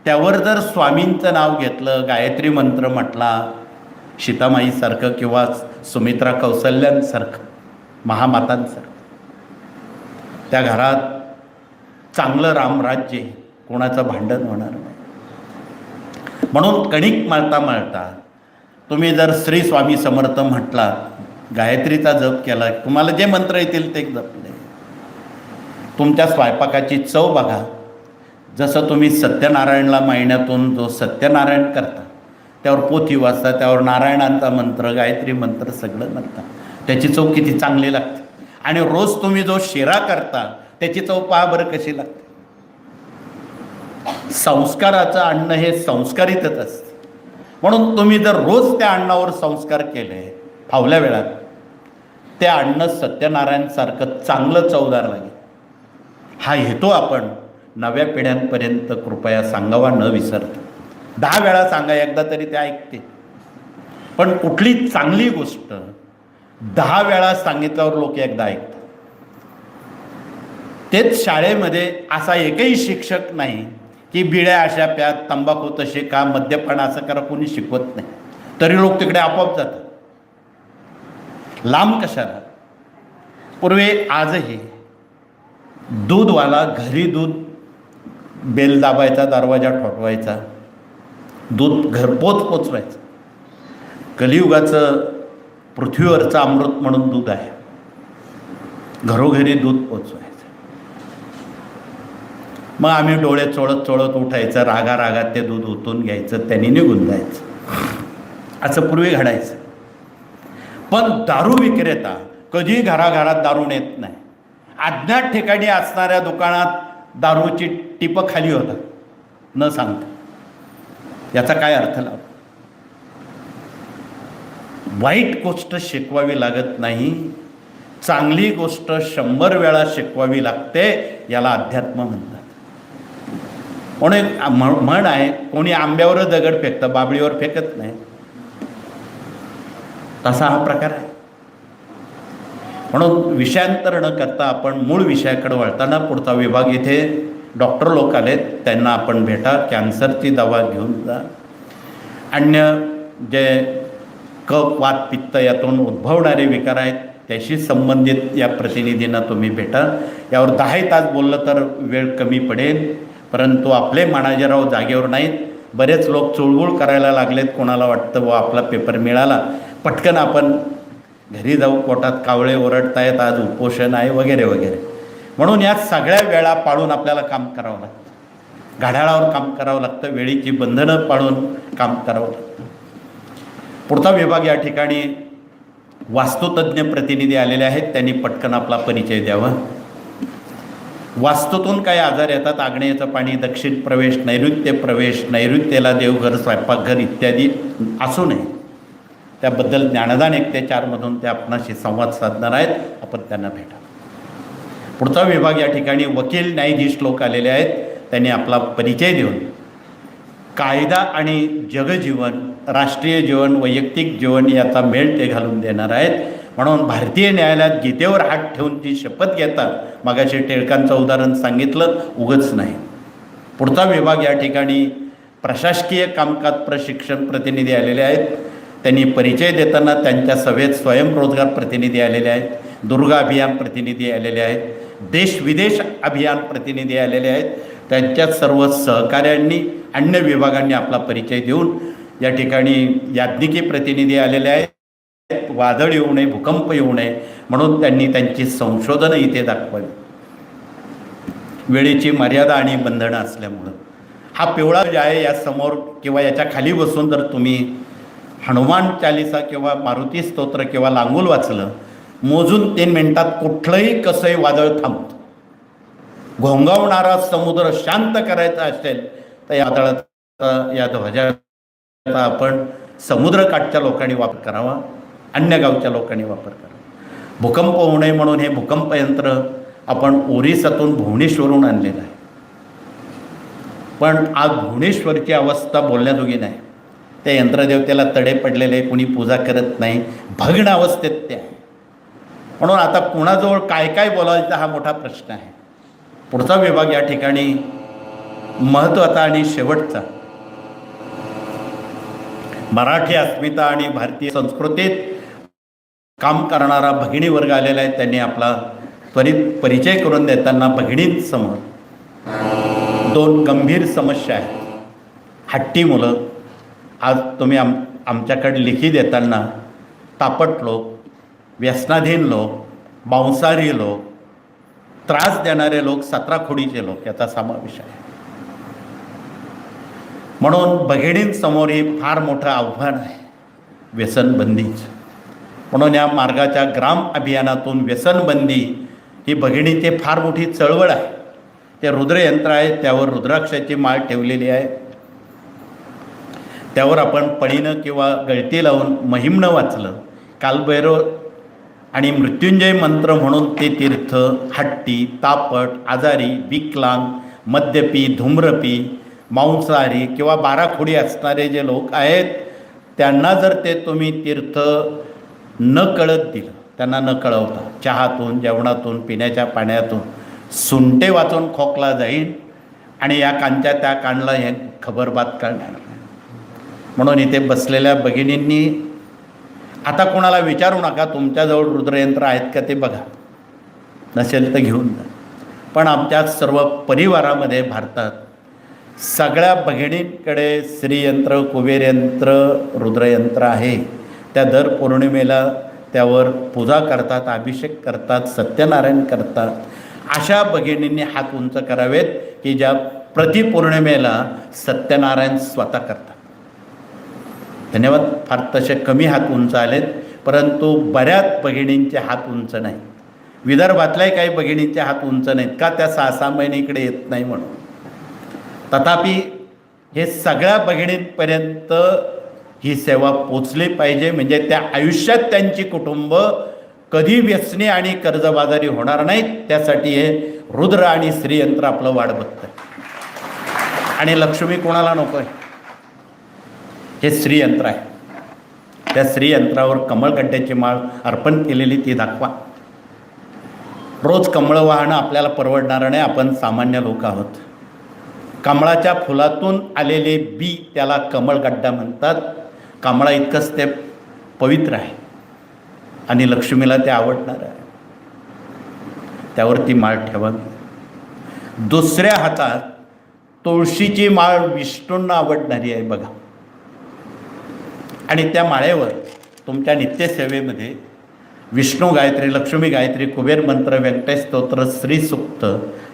त्यावर जर स्वामींचं नाव घेतलं, गायत्री मंत्र म्हटला, सीतामाईसारखं किंवा सुमित्रा कौशल्यांसारखं, महामातांसारखं, त्या घरात चांगलं रामराज्य, कोणाचं भांडण होणार नाही. म्हणून कणिक माळता माळता तुम्ही जर श्री स्वामी समर्थ म्हटला, गायत्रीचा जप केला, तुम्हाला जे मंत्र येतील ते जपले, तुमच्या स्वयंपाकाची चव बघा. जसं तुम्ही सत्यनारायणला महिन्यातून जो सत्यनारायण करता, त्यावर पोथी वाचता, त्यावर नारायणांचा मंत्र, गायत्री मंत्र सगळं म्हणता, त्याची चव किती चांगली लागते. आणि रोज तुम्ही जो शिरा करता त्याची चव पहा बरं कशी लागते. संस्काराचं अन्न हे संस्कारितच असते. म्हणून तुम्ही जर रोज त्या अन्नावर संस्कार केले फावल्या वेळात, ते अन्न सत्यनारायणसारखं चांगलं चवदार लागेल. हा हेतू आपण नव्या पिढ्यांपर्यंत कृपया सांगावा न विसरता. 10 वेळा सांगा, एकदा तरी ते ऐकते. पण कुठली चांगली गोष्ट 10 वेळा सांगितल्यावर लोक एकदा ऐकतात. तेच शाळेमध्ये असा एकही शिक्षक नाही की बिड्या अशा प्या, तंबाखू तसे का, मद्यपान असं करा, कोणी शिकवत नाही. तरी लोक तिकडे आपोआप जातात. लांब कशाला. पूर्वी आजही दूधवाला घरी दूध बेल दाबायचा, दरवाजा ठोठवायचा, दूध घरपोच पोचवायचं. कलियुगाचं पृथ्वीवरचं अमृत म्हणून दूध आहे. घरोघरी दूध पोचवायचं. मग आम्ही डोळे चोळत चोळत उठायचं, रागा रागात ते दूध ओतून घ्यायचं, त्यांनी निघून जायचं. असं पूर्वी घडायचं. पण दारू विक्रेता कधी घराघरात दारू नेत नाही. अज्ञात ठिकाणी असणाऱ्या दुकानात दारूची टिपं खाली होतात न सांगता. याचा काय अर्थ लाभ. वाईट गोष्ट शिकवावी लागत नाही, चांगली गोष्ट 100 वेळा शिकवावी लागते. याला अध्यात्म म्हणतात. म्हणून म्हण आहे, कोणी आंब्यावर दगड फेकतं, बाबळीवर फेकत नाही. तसा हा प्रकार आहे. म्हणून विषयांतर न करता आपण मूळ विषयाकडे वळताना पुढचा विभाग इथे डॉक्टर लोक आलेत, त्यांना आपण भेटा, कॅन्सरची दवा घेऊन जा. अन्य जे कफ वात पित्त यातून उद्भवणारे विकार आहेत त्याशी संबंधित या प्रतिनिधींना तुम्ही भेटा. यावर 10 तास बोललं तर वेळ कमी पडेल, परंतु आपले मानाजीराव जागेवर नाहीत. बरेच लोक चुळबुळ करायला लागलेत. कोणाला वाटतं व आपला पेपर मिळाला, पटकन आपण घरी जाऊ, पोटात कावळे ओरडतायत, आज उपोषण आहे वगैरे वगैरे. म्हणून या सगळ्या वेळा पाळून आपल्याला काम करावं लागतं. घड्याळावर काम करावं लागतं, वेळीची बंधनं पाळून काम करावं लागतं. पुढचा विभाग या ठिकाणी वास्तुतज्ञ प्रतिनिधी आलेले आहेत, त्यांनी पटकन आपला परिचय द्यावा. वास्तूतून काय आजार येतात, आग्नेयचं पाणी, दक्षिण प्रवेश, नैऋत्य प्रवेश, नैऋत्येला देवघर, स्वयंपाकघर इत्यादी असू नये, त्याबद्दल ज्ञानदान 1 ते 4 मधून ते आपणाशी संवाद साधणार आहेत. आपण त्यांना भेटा. पुढचा विभाग या ठिकाणी वकील न्यायाधीश लोक आलेले आहेत, त्यांनी आपला परिचय देऊन कायदा आणि जगजीवन, राष्ट्रीय जीवन, वैयक्तिक जीवन याचा मेळ ते घालून देणार आहेत. म्हणून भारतीय न्यायालयात गीतेवर हात ठेवून जी शपथ घेतात, मगाशी टिळकांचं उदाहरण सांगितलं, उगच नाही. पुढचा विभाग या ठिकाणी प्रशासकीय कामकाज प्रशिक्षण प्रतिनिधी आलेले आहेत, त्यांनी परिचय देताना त्यांच्या सभेत स्वयंरोजगार प्रतिनिधी आलेले आहेत, दुर्गा अभियान प्रतिनिधी आलेले आहेत, देश विदेश अभियान प्रतिनिधी आलेले आहेत. त्यांच्या सर्व सहकाऱ्यांनी, अन्य विभागांनी आपला परिचय देऊन या ठिकाणी याज्ञिकी प्रतिनिधी आलेले आहेत. वादळ येऊ नये, भूकंप येऊ नये म्हणून त्यांनी त्यांची संशोधनं इथे दाखवावी. वेळेची मर्यादा आणि बंधनं असल्यामुळं हा पिवळा जे आहे यासमोर किंवा याच्या खाली बसून जर तुम्ही हनुमान चालिसा किंवा मारुती स्तोत्र किंवा लांगुल वाचलं, मोजून 3 मिनिटात कुठलंही कसंही वादळ थांबतं. घोंगावणारा समुद्र शांत करायचा असेल तर या वादळाचा, या ध्वजाचा आपण समुद्रकाठच्या लोकांनी वापर करावा, अन्य गावच्या लोकांनी वापर करावा. भूकंप होऊ नये म्हणून हे भूकंप यंत्र आपण ओरिसातून भुवनेश्वरून आणलेलं आहे. पण आज भुवनेश्वरची अवस्था बोलण्याजोगी नाही. त्या यंत्रदेवतेला तडे पडलेले, कुणी पूजा करत नाही, भग्न अवस्थेत ते आहे. म्हणून आता कुणाजवळ काय काय बोलायचं हा मोठा प्रश्न आहे. पुढचा विभाग या ठिकाणी महत्त्वाचा आणि शेवटचा, मराठी अस्मिता आणि भारतीय संस्कृतीत काम करणारा भगिनी वर्ग आलेला आहे. त्यांनी आपला त्वरित परिचय करून देताना भगिनींसमोर 2 गंभीर समस्या आहेत. हट्टी मुलं, आज तुम्ही आमच्याकडे लेखी देताना तापट लोक, व्यसनाधीन लोक, मांसाहारी लोक, त्रास देणारे लोक, 17 खोडीचे लोक याचा समावेश आहे. म्हणून भगिनींसमोर हे फार मोठं आव्हान आहे, व्यसनबंदीचं. म्हणून या मार्गाच्या ग्राम अभियानातून व्यसनबंदी ही भगिनीची फार मोठी चळवळ आहे. ते रुद्रयंत्र आहे, त्यावर रुद्राक्षाची माळ ठेवलेली आहे, त्यावर आपण पळीनं किंवा गळती लावून महिमनं वाचलं, कालभैरव आणि मृत्युंजय मंत्र म्हणून ते तीर्थ हट्टी, तापट, आजारी, विकलांग, मद्यपी, धूम्रपी, मांसाहारी किंवा 12 खोडी असणारे जे लोक आहेत त्यांना जर ते तुम्ही तीर्थ न कळत दिलं, त्यांना न कळवता चहातून, जेवणातून, पिण्याच्या पाण्यातून सुंटे वाचून खोकला जाईल आणि या कानच्या त्या कानला हे खबरबात करणार. म्हणून इथे बसलेल्या भगिनींनी आता कोणाला विचारू नका तुमच्याजवळ रुद्रयंत्र आहेत का ते बघा, नसेल तर घेऊन जा. पण आमच्या सर्व परिवारामध्ये भारतात सगळ्या भगिनींकडे श्रीयंत्र, कुबेरयंत्र, रुद्रयंत्र आहे. त्या दर पौर्णिमेला त्यावर पूजा करतात, अभिषेक करतात, सत्यनारायण करतात. अशा भगिनींनी हात उंच करावेत की ज्या प्रतिपौर्णिमेला सत्यनारायण स्वतः करतात. धन्यवाद. फार तसे कमी हात उंच आलेत, परंतु बऱ्याच भगिनींचे हात उंच नाही. विदर्भातल्याही काही भगिनींचे हात उंच नाहीत का, त्या 6-6 महिने इकडे येत नाही म्हणून. तथापि हे सगळ्या भगिनींपर्यंत ही सेवा पोचली पाहिजे, म्हणजे त्या आयुष्यात त्यांची कुटुंब कधी व्यसनी आणि कर्जबाजारी होणार नाहीत. त्यासाठी हे रुद्र आणि श्रीयंत्र आपलं वाट बघतं. आणि लक्ष्मी कोणाला नको आहे? हे श्रीयंत्र आहे. त्या श्रीयंत्रावर कमळगड्ड्याची माळ अर्पण केलेली ती दाखवा. रोज कमळं वाहणं आपल्याला परवडणारं नाही, आपण सामान्य लोक आहोत. कमळाच्या फुलातून आलेले बी त्याला कमळगड्डा म्हणतात. कमळा इतकंच ते पवित्र आहे आणि लक्ष्मीला ते आवडणार आहे. त्यावरती माळ ठेवावी. दुसऱ्या हातात तुळशीची माळ विष्णूंना आवडणारी आहे बघा. आणि त्या माळेवर तुमच्या नित्यसेवेमध्ये विष्णू गायत्री, लक्ष्मी गायत्री, कुबेर मंत्र, व्यंकटेश स्तोत्र, श्री सुक्त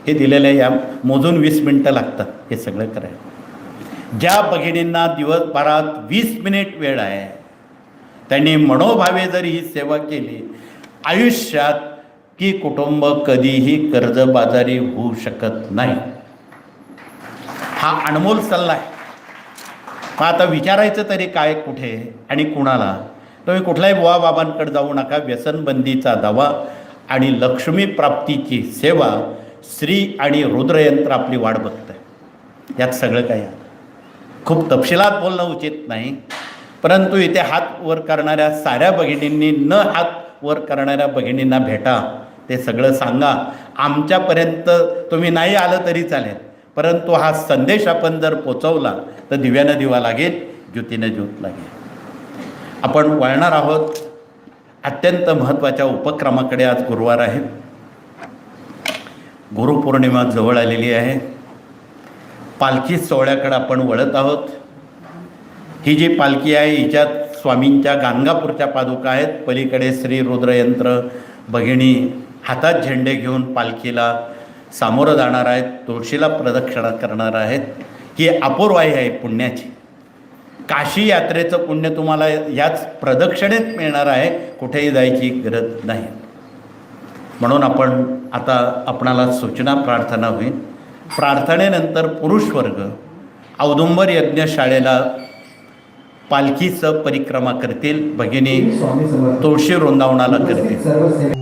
हे दिलेले या मोजून 20 मिनटं लागतात हे सगळं करायला. ज्या भगिनींना दिवसभरात 20 मिनिट वेळ आहे त्यांनी मनोभावे जर ही सेवा केली आयुष्यात की कुटुंब कधीही कर्जबाजारी होऊ शकत नाही. हा अनमोल सल्ला आहे. मग आता विचारायचं तरी काय, कुठे आणि कुणाला? तुम्ही कुठल्याही बुवा बाबांकडे जाऊ नका. व्यसनबंदीचा दवा आणि लक्ष्मी प्राप्तीची सेवा श्री आणि रुद्रयंत्र आपली वाट बघतं आहे. यात सगळं काही आहे. खूप तपशिलात बोलणं उचित नाही, परंतु इथे हात वर करणाऱ्या साऱ्या भगिनींनी न हात वर करणाऱ्या भगिनींना भेटा, ते सगळं सांगा. आमच्यापर्यंत तुम्ही नाही आलं तरी चालेल, परंतु हा संदेश आपण जर पोचवला तर दिव्यानं दिवा लागेल, ज्योतीनं ज्योत लागेल. आपण वळणार आहोत अत्यंत महत्त्वाच्या उपक्रमाकडे. आज गुरुवार आहे, गुरुपौर्णिमा जवळ आलेली आहे. पालखी सोहळ्याकडे आपण वळत आहोत. ही जी पालखी आहे हिच्यात स्वामींच्या गाणगापूरच्या पादुका आहेत. पलीकडे श्री रुद्रयंत्र. भगिनी हातात झेंडे घेऊन पालखीला सामोरं जाणार आहेत, तुळशीला प्रदक्षिणा करणार आहेत. ही अपूर्वाई आहे पुण्याची. काशी यात्रेचं पुण्य तुम्हाला याच प्रदक्षिणेत मिळणार आहे, कुठेही जायची गरज नाही. म्हणून आपण आता आपणाला सूचना प्रार्थना होईल. प्रार्थनेनंतर पुरुष वर्ग औदुंबर यज्ञशाळेला पालखीचं परिक्रमा करतील. भगिनी तुळशी वृंदावनाला करतील.